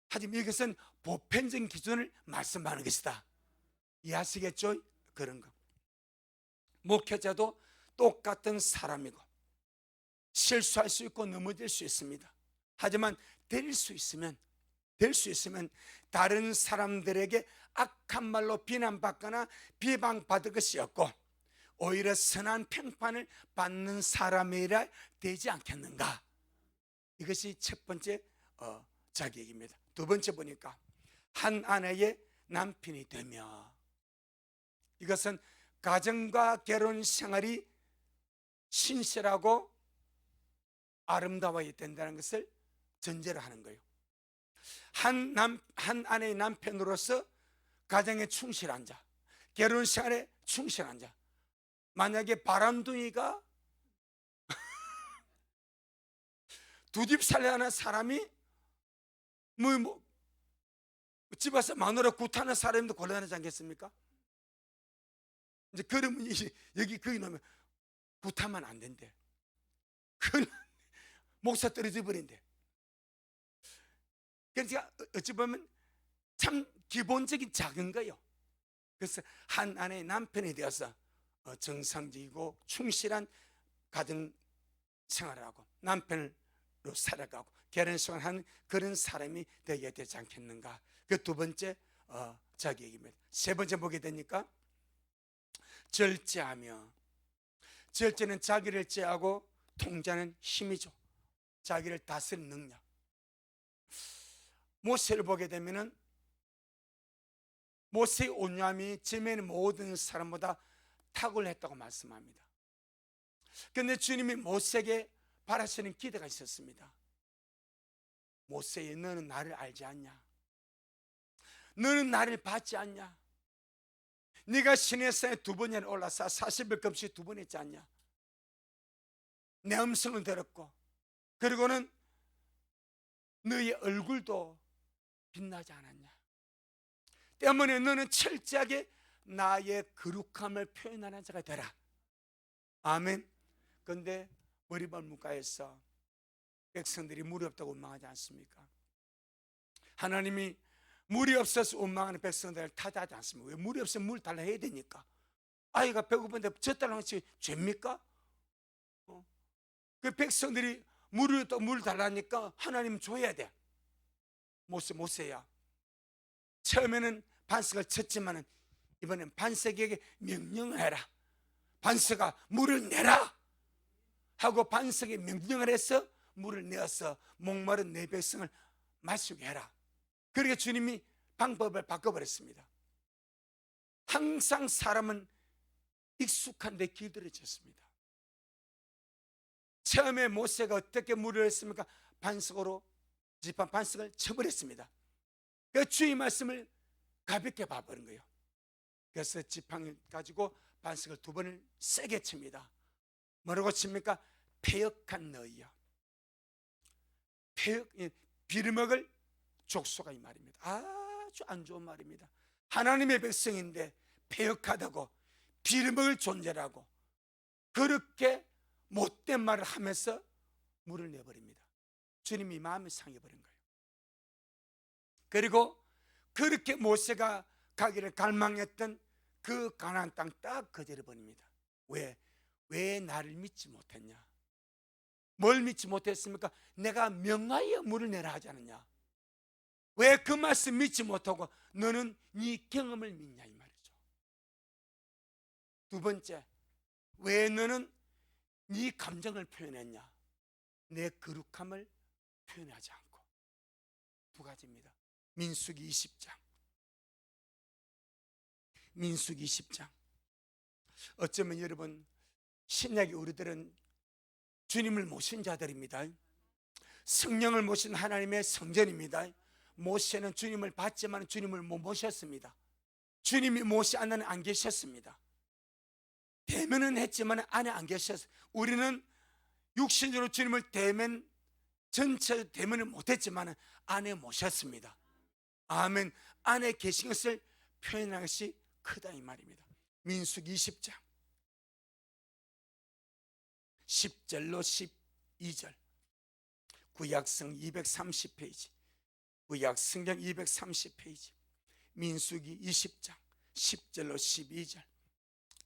하지만 이것은 보편적인 기준을 말씀하는 것이다. 이해하시겠죠? 그런 거. 목회자도 똑같은 사람이고 실수할 수 있고 넘어질 수 있습니다. 하지만 될 수 있으면 다른 사람들에게 악한 말로 비난받거나 비방받을 것이 없고 오히려 선한 평판을 받는 사람이라 되지 않겠는가. 이것이 첫 번째 자격입니다. 두 번째 보니까 한 아내의 남편이 되며, 이것은 가정과 결혼 생활이 신실하고 아름다워야 된다는 것을 전제로 하는 거예요. 한 아내의 남편으로서 가정에 충실한 자, 결혼 생활에 충실한 자. 만약에 바람둥이가 두 집 살려하는 사람이 뭐 집에서 마누라 굿하는 사람도 곤란하지 않겠습니까? 이제 그러면 여기 거기 놓으면 굿하면 안 된대. 그 목사 떨어져 버린대. 그러니까 어찌 보면 참 기본적인 작은 거요. 그래서 한 아내의 남편이 되어서 정상적이고 충실한 가정 생활을 하고 남편으로 살아가고 결혼 생활하는 그런 사람이 되어야 되지 않겠는가. 그 두 번째 자기 얘기입니다. 세 번째 보게 되니까 절제하며, 절제는 자기를 제하고 통제하는 힘이죠. 자기를 다스리는 능력. 모세를 보게 되면은 모세의 온유함이 지면의 모든 사람보다 탁월했다고 말씀합니다. 그런데 주님이 모세에게 바라시는 기대가 있었습니다. 모세야, 너는 나를 알지 않냐? 너는 나를 받지 않냐? 네가 시내산에 두 번이나 올라서 40일 금식 두 번 했지 않냐? 내 음성을 들었고, 그리고는 너의 얼굴도 빛나지 않았냐? 때문에 너는 철저하게 나의 거룩함을 표현하는 자가 되라. 아멘. 그런데 머리발 문가에서 백성들이 물이 없다고 원망하지 않습니까? 하나님이 물이 없어서 원망하는 백성들을 탓하지 않습니까? 왜? 물이 없으면 물 달라 해야 되니까. 아이가 배고픈데 젖달라는 것이 죄입니까? 그 백성들이 물 달라니까 하나님 줘야 돼. 모세야, 처음에는 반석을 쳤지만 이번엔 반석에게 명령을 해라. 반석아, 물을 내라 하고 반석에 명령을 해서 물을 내어서 목마른 내 백성을 마시게 해라. 그렇게 주님이 방법을 바꿔버렸습니다. 항상 사람은 익숙한 데 길들여졌습니다. 처음에 모세가 어떻게 물을 했습니까? 반석으로 지판 반석을 쳐버렸습니다. 그 주의 말씀을 가볍게 봐버린 거예요. 그래서 지팡이 가지고 반석을 두 번을 세게 칩니다. 뭐라고 칩니까? 패역한 너희여. 빌어먹을 족속아, 이 말입니다. 아주 안 좋은 말입니다. 하나님의 백성인데 패역하다고, 빌어먹을 존재라고 그렇게 못된 말을 하면서 물을 내버립니다. 주님이 마음이 상해버린 거예요. 그리고 그렇게 모세가 가기를 갈망했던 그 가나안 땅 딱 거절해버립니다. 왜 나를 믿지 못했냐? 뭘 믿지 못했습니까? 내가 명하여 물을 내라 하지 않았냐? 왜 그 말씀 믿지 못하고 너는 네 경험을 믿냐, 이 말이죠. 두 번째, 왜 너는 네 감정을 표현했냐? 내 거룩함을 표현하지 않고. 두 가지입니다. 민수기 20장. 민수기 20장. 어쩌면 여러분, 신약의 우리들은 주님을 모신 자들입니다. 성령을 모신 하나님의 성전입니다. 모세는 주님을 봤지만 주님을 못 모셨습니다. 주님이 모세 안에는 안 계셨습니다. 대면은 했지만 안에 안 계셨어요. 우리는 육신으로 주님을 대면, 전체 대면을 못했지만 안에 모셨습니다. 아멘. 안에 계신 것을 표현하는 것이 크다, 이 말입니다. 민수기 20장 10절로 12절. 구약성 230페이지, 구약 성경 230페이지, 민수기 20장 10절로 12절.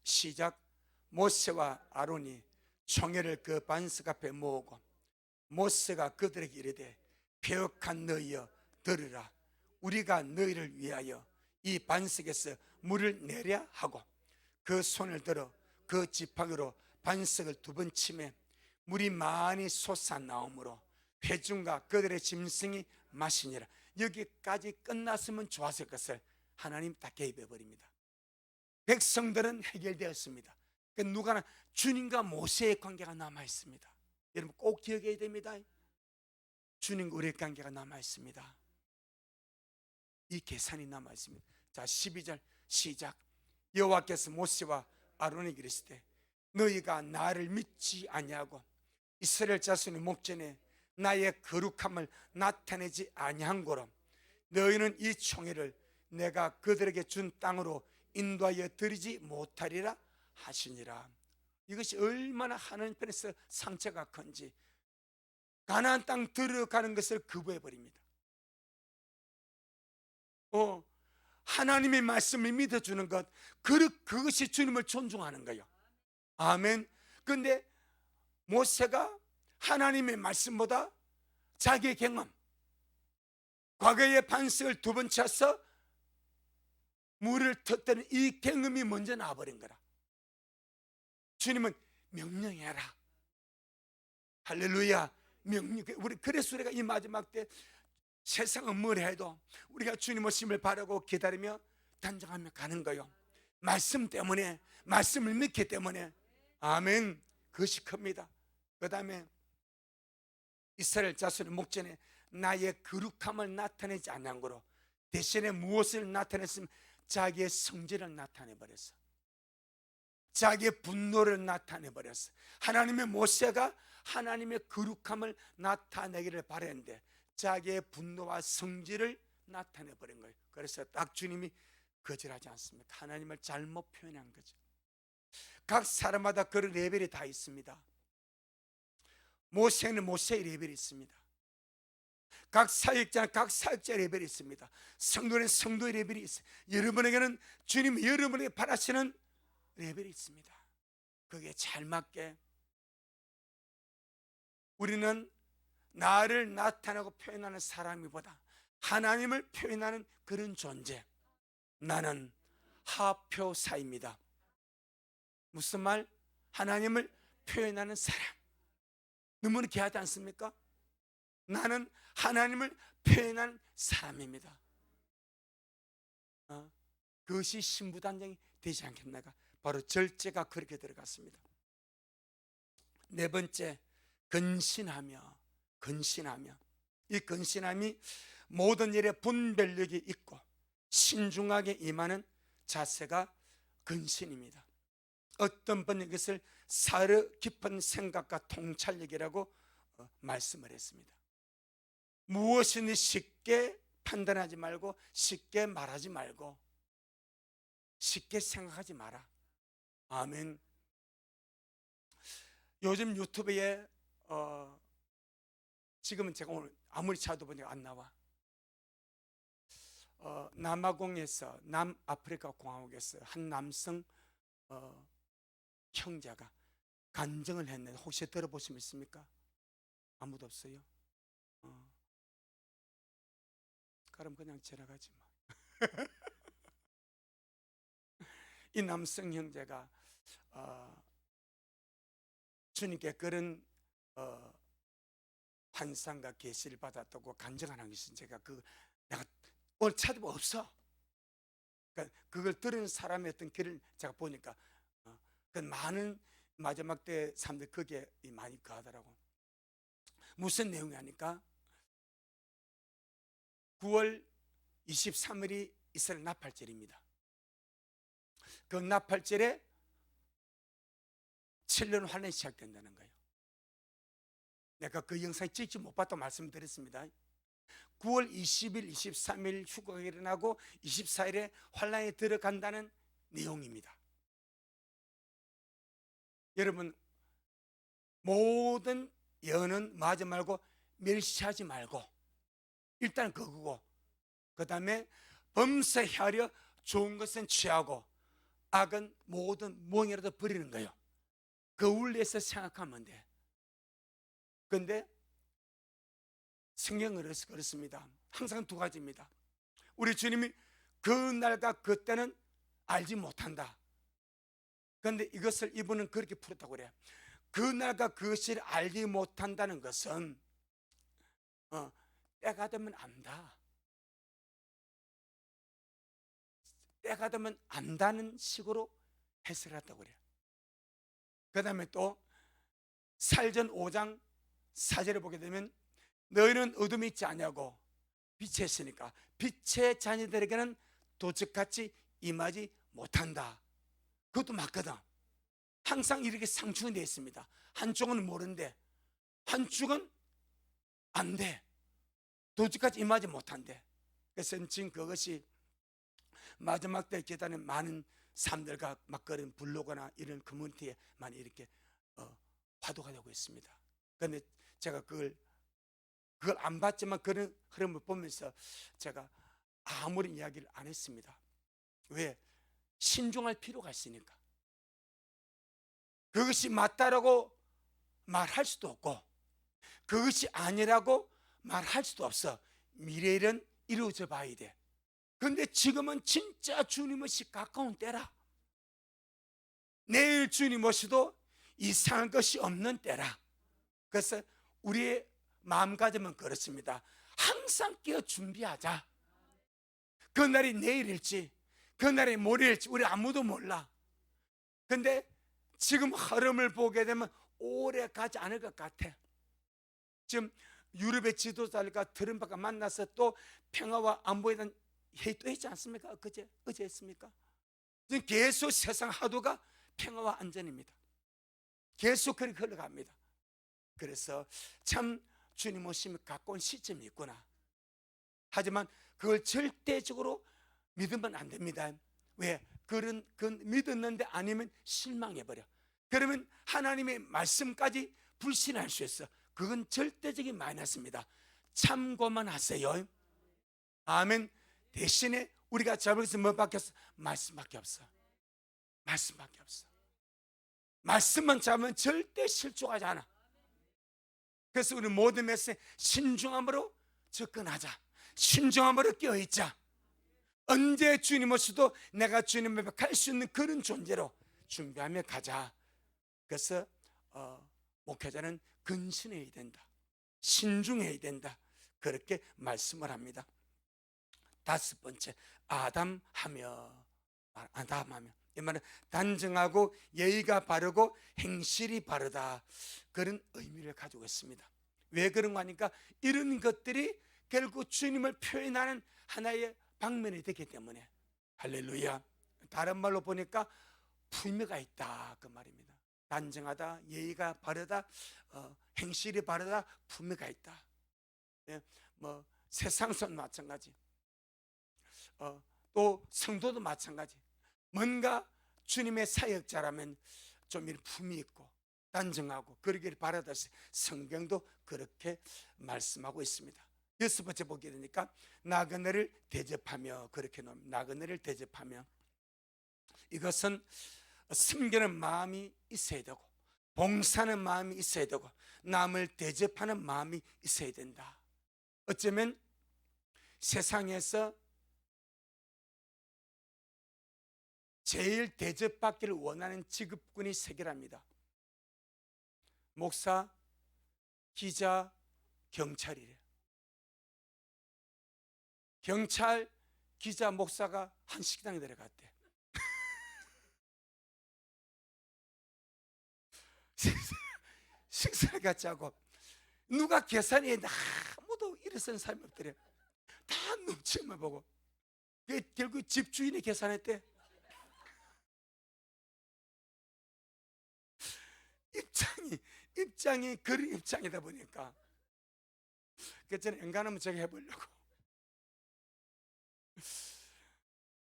시작. 모세와 아론이 총회를 그 반석 앞에 모으고 모세가 그들에게 이르되, 패역한 너희여 들으라. 우리가 너희를 위하여 이 반석에서 물을 내랴 하고 그 손을 들어 그 지팡이로 반석을 두 번 치매 물이 많이 솟아나오므로 회중과 그들의 짐승이 마시니라. 여기까지 끝났으면 좋았을 것을 하나님 다 개입해 버립니다. 백성들은 해결되었습니다. 누가나 주님과 모세의 관계가 남아 있습니다. 여러분 꼭 기억해야 됩니다. 주님과 우리의 관계가 남아 있습니다. 이 계산이 남아 있습니다. 자, 12절 시작. 여호와께서 모세와 아론에게 이르시되, 너희가 나를 믿지 아니하고 이스라엘 자손의 목전에 나의 거룩함을 나타내지 아니한 고로 너희는 이 총회를 내가 그들에게 준 땅으로 인도하여 드리지 못하리라 하시니라. 이것이 얼마나 하나님 편에서 상처가 큰지, 가나안 땅 들어가는 것을 거부해 버립니다. 하나님의 말씀을 믿어주는 것, 그것이 주님을 존중하는 거예요. 아멘. 그런데 모세가 하나님의 말씀보다 자기의 경험, 과거의 반석을 두 번 쳐서 물을 터뜨린 이 경험이 먼저 나와버린 거라. 주님은 명령해라. 할렐루야. 그래서 우리가 이 마지막 때 세상은 뭘 해도 우리가 주님 오심을 바라고 기다리며 단정하며 가는 거요. 말씀 때문에, 말씀을 믿기 때문에. 아멘. 그것이 큽니다. 그 다음에 이스라엘 자손의 목전에 나의 거룩함을 나타내지 않은 거로 대신에 무엇을 나타냈으면 자기의 성질을 나타내버렸어. 자기의 분노를 나타내버렸어. 하나님의 모세가 하나님의 거룩함을 나타내기를 바랬는데 자기의 분노와 성질을 나타내버린 거예요. 그래서 딱 주님이 거절하지 않습니까? 하나님을 잘못 표현한 거죠. 각 사람마다 그런 레벨이 다 있습니다. 모세는 모세의 레벨이 있습니다. 각 사역자는 각 사역자의 레벨이 있습니다. 성도는 성도의 레벨이 있어요. 여러분에게는 주님 여러분에게 바라시는 레벨이 있습니다. 그게 잘 맞게 우리는 나를 나타내고 표현하는 사람이보다 하나님을 표현하는 그런 존재, 나는 하표사입니다. 무슨 말? 하나님을 표현하는 사람. 너무나 귀하지 않습니까? 나는 하나님을 표현하는 사람입니다. 그것이 신부단장이 되지 않겠나가? 바로 절제가 그렇게 들어갔습니다. 네 번째, 근신하며. 이 근신함이 모든 일에 분별력이 있고 신중하게 임하는 자세가 근신입니다. 어떤 분은 이것을 사르 깊은 생각과 통찰력이라고 말씀을 했습니다. 무엇이든 쉽게 판단하지 말고, 쉽게 말하지 말고, 쉽게 생각하지 마라. 아멘. 요즘 유튜브에 지금은 제가 오늘 아무리 찾아도 보니까 안 나와. 남아공에서, 남아프리카 공화국에서 한 남성 형제가 간증을 했는데 혹시 들어보신 분 있습니까? 아무도 없어요? 그럼 그냥 지나가지 뭐. 이 남성 형제가 주님께 그런 환상과 계시를 받았다고 간증하는 것이 제가 내가 오늘 찾아보면 없어. 그러니까 그걸 들은 사람의 어떤 길을 제가 보니까 그 많은 마지막 때 사람들이 거기에 많이 가더라고. 무슨 내용이 하니까 9월 23일이 이스라엘 나팔절입니다. 그 나팔절에 7년 환란이 시작된다는 거예요. 내가 그 영상 찍지 못 봤다고 말씀드렸습니다. 9월 20일, 23일 휴거가 일어나고 24일에 환란에 들어간다는 내용입니다. 여러분, 모든 예언은 마지 말고 멸시하지 말고 일단 그거고, 그 다음에 범사하려 좋은 것은 취하고 악은 모든 무엇이라도 버리는 거예요. 그 원리에서 생각하면 돼. 그런데 성경은 그렇습니다. 항상 두 가지입니다. 우리 주님이 그날과 그때는 알지 못한다. 그런데 이것을 이분은 그렇게 풀었다고 그래요. 그날과 그것을 알지 못한다는 것은 때가 되면 안다. 때가 되면 안다는 식으로 해석했다고 그래요. 그 다음에 또 사전 5장 4절을 보게 되면 너희는 어둠이 있지 않냐고 빛에 있으니까 빛의 자녀들에게는 도적같이 임하지 못한다. 그것도 맞거든. 항상 이렇게 상충이 되어 있습니다. 한쪽은 모르는데 한쪽은 안 돼. 도주까지 임하지 못한대. 그래서 지금 그것이 마지막 때 계단에 많은 사람들과 막 그런 블로그나 이런 커뮤니티에 많이 이렇게 화두가 되고 있습니다. 그런데 제가 그걸 안 봤지만 그런 흐름을 보면서 제가 아무런 이야기를 안 했습니다. 왜? 신중할 필요가 있으니까. 그것이 맞다라고 말할 수도 없고 그것이 아니라고 말할 수도 없어. 미래일은 이루어져 봐야 돼. 그런데 지금은 진짜 주님 없이 가까운 때라. 내일 주님 없이도 이상한 것이 없는 때라. 그래서 우리의 마음가짐은 그렇습니다. 항상 끼어 준비하자. 그날이 내일일지 그날이 모레일지 우리 아무도 몰라. 근데 지금 흐름을 보게 되면 오래 가지 않을 것 같아. 지금 유럽의 지도자들과 트럼프가 만나서 또 평화와 안보에 대한 회의 또 했지 않습니까? 어제 했습니까? 지금 계속 세상 화두가 평화와 안전입니다. 계속 그렇게 흘러갑니다. 그래서 참 주님 오심이 가까운 시점이 있구나. 하지만 그걸 절대적으로 믿으면 안 됩니다. 왜? 그건 믿었는데 아니면 실망해버려. 그러면 하나님의 말씀까지 불신할 수 있어. 그건 절대적인 마이너스입니다. 참고만 하세요. 아멘. 대신에 우리가 잡을 것은 뭐밖에 없어? 말씀밖에 없어. 말씀밖에 없어. 말씀만 잡으면 절대 실족하지 않아. 그래서 우리 모든 메시지에 신중함으로 접근하자. 신중함으로 끼어있자. 언제 주님 없이도 내가 주님 앞에 갈 수 있는 그런 존재로 준비하며 가자. 그래서 목회자는 근신해야 된다. 신중해야 된다. 그렇게 말씀을 합니다. 다섯 번째, 아담하며. 이 말은 단정하고 예의가 바르고 행실이 바르다. 그런 의미를 가지고 있습니다. 왜 그런가 하니까 이런 것들이 결국 주님을 표현하는 하나의 방면이 되기 때문에. 할렐루야. 다른 말로 보니까 품위가 있다 그 말입니다. 단정하다, 예의가 바르다, 행실이 바르다, 품위가 있다. 예, 뭐 세상선 마찬가지, 또 성도도 마찬가지. 뭔가 주님의 사역자라면 좀 이런 품위 있고 단정하고 그러기를 바라다. 성경도 그렇게 말씀하고 있습니다. 여섯 번째 보게 되니까 나그네를 대접하며, 그렇게 나옵니다. 나그네를 대접하며. 이것은 섬기는 마음이 있어야 되고 봉사하는 마음이 있어야 되고 남을 대접하는 마음이 있어야 된다. 어쩌면 세상에서 제일 대접받기를 원하는 직업군이 세 개랍니다. 목사, 기자, 경찰이래. 경찰, 기자, 목사가 한 식당에 들어갔대. 식사를 같이 하고 누가 계산해 아무도 일어선 사람이 없더래. 다 눈치만 보고. 결국 집주인이 계산했대. 입장이 그런 입장이다 보니까 그 저는 엔간하면 제가 해보려고.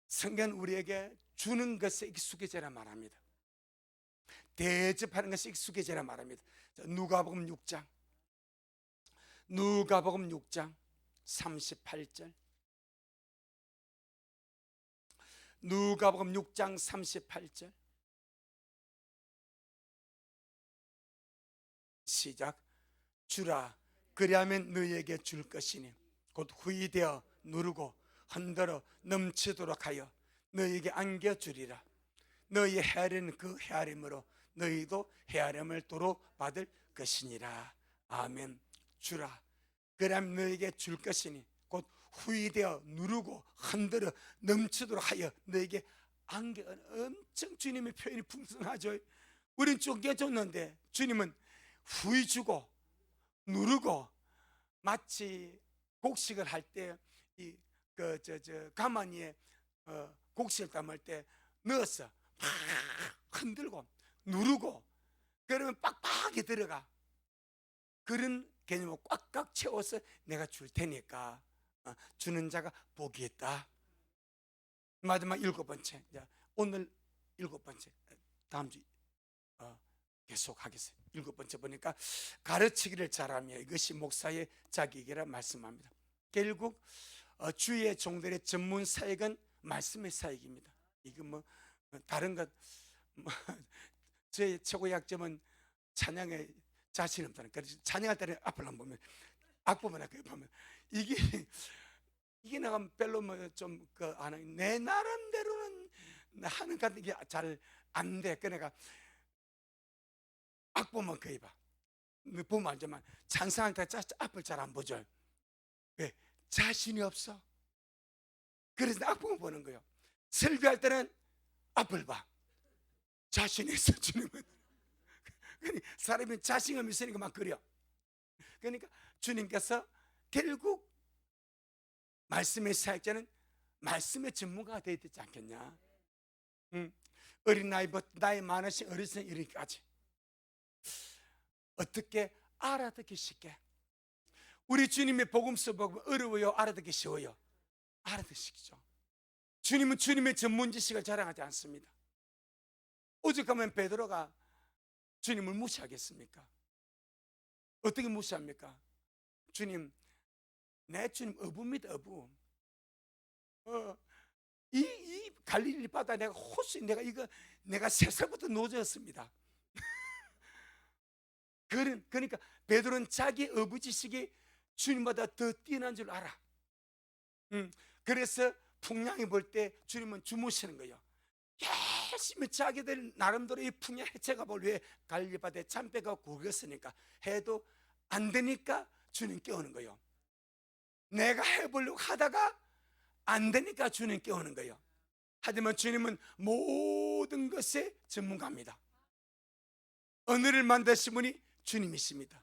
성경은 우리에게 주는 것에 익숙해져라 말합니다. 대접하는 것에 익숙해져라 말합니다. 누가복음 6장 38절. 누가복음 6장 38절. 시작. 주라, 그리하면 너희에게 줄 것이니 곧 후이되어 누르고 흔들어 넘치도록 하여 너희에게 안겨주리라. 너희 헤아리는 그 헤아림으로 너희도 헤아림을 도로 받을 것이니라. 아멘. 주라, 그리하면 너희에게 줄 것이니 곧 후이되어 누르고 흔들어 넘치도록 하여 너희에게 안겨. 엄청 주님의 표현이 풍성하죠. 우린 쫓겨줬는데 주님은 후이 주고 누르고, 마치 곡식을 할 때 이 가마니에 곡식을 담을 때 넣어서 막 흔들고 누르고 그러면 빡빡이 들어가. 그런 개념을 꽉꽉 채워서 내가 줄 테니까 주는 자가 복이 있다. 마지막 7번째, 오늘 7번째, 다음 주 계속 하겠어요. 7번째 보니까 가르치기를 잘하며 이것이 목사의 자격이라 말씀합니다. 결국 주의 종들의 전문 사역은 말씀의 사역입니다. 이거 뭐 다른 것 저의 최고의 약점은 찬양에 자신 없다는. 그래서 찬양할 때는 앞을 안 보면 앞부분에 보면 이게 내가 별로 내 나름대로는 하는 것 같은 게 잘 안 돼. 그러니까 앞부분 거의 봐. 보면 알지만 찬양할 때 앞을 잘 안 보죠. 왜? 자신이 없어. 그래서 앞부분 보는 거예요. 설교할 때는 앞을 봐. 자신이 있어. 주님은 사람이 자신감이 있으니까 막 그려. 그러니까 주님께서 결국 말씀의 사역자는 말씀의 전문가가 되어야 되지 않겠냐. 어린 나이 많으신 어르신 이르기까지 어떻게 알아듣기 쉽게. 우리 주님의 복음서 보면 어려워요, 알아듣기 쉬워요? 알아듣기죠. 주님은 주님의 전문 지식을 자랑하지 않습니다. 오죽하면 베드로가 주님을 무시하겠습니까? 어떻게 무시합니까? 주님, 내 주님 어부입니다. 어부. 이 갈릴리 바다 내가 호수 내가 3살부터 노졌습니다. 그러니까 베드로는 자기 어부 지식이 주님보다 더 뛰어난 줄 알아. 그래서 풍랑이 불 때 주님은 주무시는 거예요. 열심히 자기들 나름대로 이 풍랑 해체가 볼 위해 갈릴리 바다에 참배가 구겼으니까 해도 안 되니까 주님 깨우는 거예요. 내가 해보려고 하다가 안 되니까 주님 깨우는 거예요. 하지만 주님은 모든 것의 전문가입니다. 언어를 만드신 분이 주님이십니다.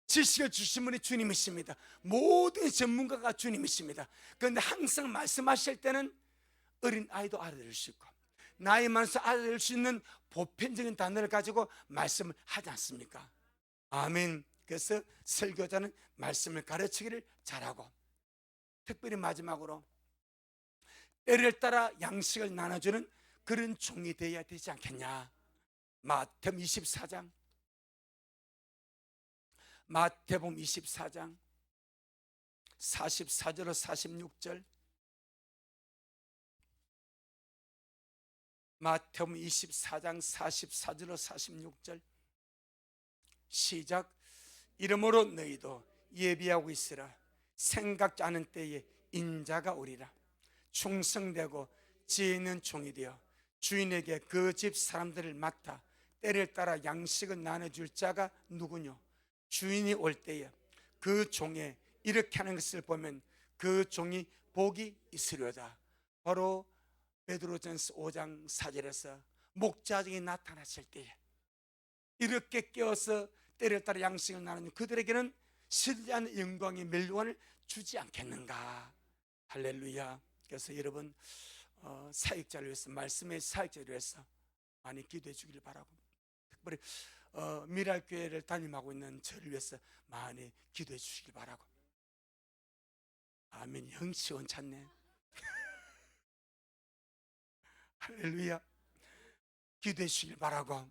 지식을 주신 분이 주님이십니다. 모든 전문가가 주님이십니다. 그런데 항상 말씀하실 때는 어린 아이도 알아들을 수 있고 나이 많아서 알아들을 수 있는 보편적인 단어를 가지고 말씀을 하지 않습니까? 아멘. 그래서 설교자는 말씀을 가르치기를 잘하고, 특별히 마지막으로 때를 따라 양식을 나눠주는 그런 종이 되어야 되지 않겠냐. 마태복음 24장 마태복음 24장 44절로 46절, 마태복음 24장 44절로 46절 시작. 이러므로 너희도 예비하고 있으라. 생각지 않은 때에 인자가 오리라. 충성되고 지혜 있는 종이 되어 주인에게 그 집 사람들을 맡아 때를 따라 양식을 나눠줄 자가 누구뇨? 주인이 올 때에 그 종에 이렇게 하는 것을 보면 그 종이 복이 있으려다. 바로 베드로전서 5장 4절에서 목자중이 나타났을 때에 이렇게 깨어서 때를 따라 양식을 나누는 그들에게는 실리한 영광의 멸류관을 주지 않겠는가. 할렐루야. 그래서 여러분 사역자를 위해서, 말씀의 사역자를 위해서 많이 기도해 주기를 바라고, 특별히 미랄교회를 담임하고 있는 저를 위해서 많이 기도해 주시길 바라고. 아멘. 영시원 찾네. 할렐루야. 기도해 주시길 바라고.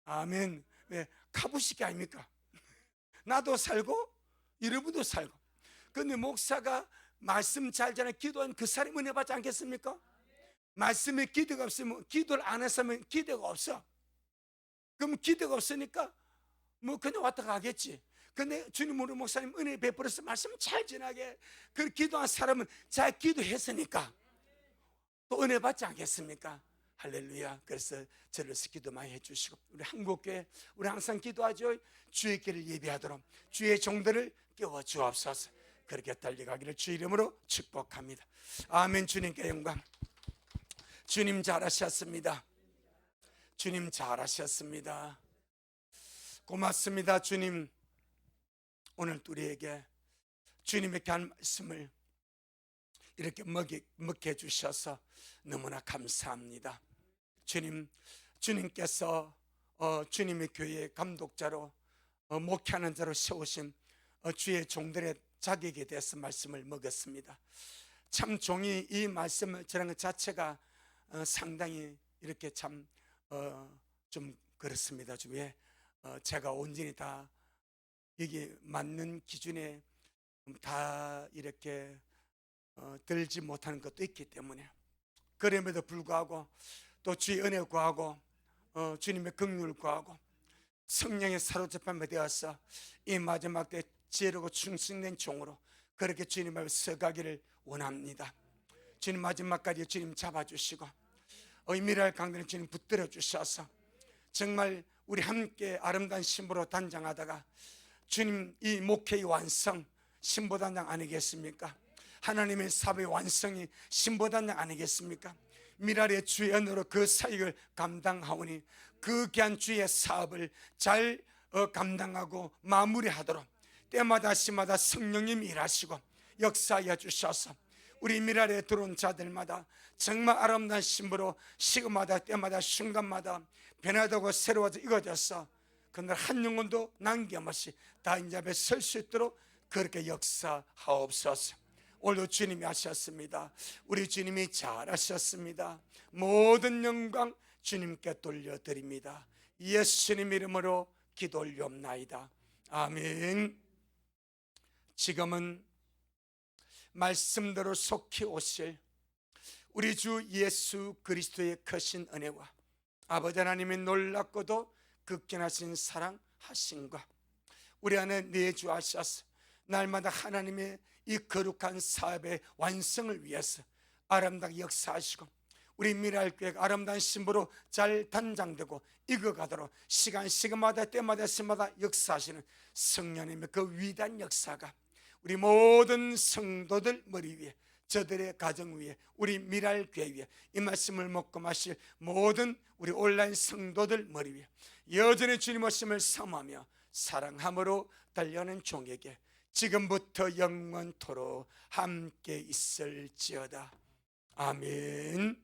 아멘. 왜? 가부식이 아닙니까? 나도 살고 여러분도 살고. 그런데 목사가 말씀 잘 전해 기도한 그 사람이 은혜 받지 않겠습니까? 말씀에 기대가 없으면, 기도를 안 했으면 기대가 없어. 그럼 기대가 없으니까 뭐 그냥 왔다 가겠지. 근데 주님 우리 목사님 은혜 베풀어서 말씀 잘 전하게 그 기도한 사람은 잘 기도했으니까 또 은혜 받지 않겠습니까? 할렐루야. 그래서 저로서 기도 많이 해주시고, 우리 한국교회 우리 항상 기도하죠. 주의 길을 예비하도록 주의 종들을 깨워 주옵소서. 그렇게 달려가기를 주 이름으로 축복합니다. 아멘. 주님께 영광. 주님 잘하셨습니다. 주님 잘하셨습니다. 고맙습니다. 주님, 오늘 우리에게 주님의 한 말씀을 이렇게 먹게 해주셔서 너무나 감사합니다. 주님께서 주님의 교회의 감독자로 목회하는 자로 세우신 주의 종들의 자격에 대해서 말씀을 먹었습니다. 참 종이 이 말씀을 전하는 것 자체가 상당히 이렇게 참 좀 그렇습니다. 주에 제가 온전히 다 이게 맞는 기준에 다 이렇게 들지 못하는 것도 있기 때문에, 그럼에도 불구하고 또 주의 은혜 구하고 주님의 긍휼을 구하고 성령의 사로잡힘에 되어서 이 마지막 때 지혜롭고 충성된 종으로 그렇게 주님 앞에 서가기를 원합니다. 주님 마지막까지 주님 잡아주시고 의미를 강단에 주님 붙들어 주셔서 정말 우리 함께 아름다운 신부로 단장하다가 주님 이 목회의 완성 신부단장 아니겠습니까? 하나님의 사업의 완성이 신부단장 아니겠습니까? 미랄의 주의 은혜로 그 사역을 감당하오니 그 귀한 주의 사업을 잘 감당하고 마무리하도록 때마다 시마다 성령님 일하시고 역사하여 주셔서 우리 미랄에 들어온 자들마다 정말 아름다운 신부로 시간마다 때마다 순간마다 변화되고 새로워져 익어져서 그날 한 영혼도 남김없이 다 인자 앞에 설 수 있도록 그렇게 역사하옵소서. 오늘도 주님이 하셨습니다. 우리 주님이 잘하셨습니다. 모든 영광 주님께 돌려드립니다. 예수님 이름으로 기도 올리옵나이다. 아멘. 지금은 말씀대로 속히 오실 우리 주 예수 그리스도의 크신 은혜와 아버지 하나님의 놀랍고도 극진하신 사랑하심과 우리 안에 내주하셔서 날마다 하나님의 이 거룩한 사업의 완성을 위해서 아름답게 역사하시고 우리 미랄교회가 아름다운 신부로 잘 단장되고 익어가도록 시간마다 때마다 시마다 역사하시는 성령님의 그 위대한 역사가 우리 모든 성도들 머리 위에, 저들의 가정 위에, 우리 미랄교회 위에, 이 말씀을 먹고 마실 모든 우리 온라인 성도들 머리 위에 여전히 주님 오심을 사모하며 사랑함으로 달려가는 종에게 지금부터 영원토록 함께 있을지어다. 아멘.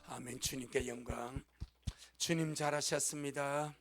아멘. 주님께 영광. 주님 잘하셨습니다.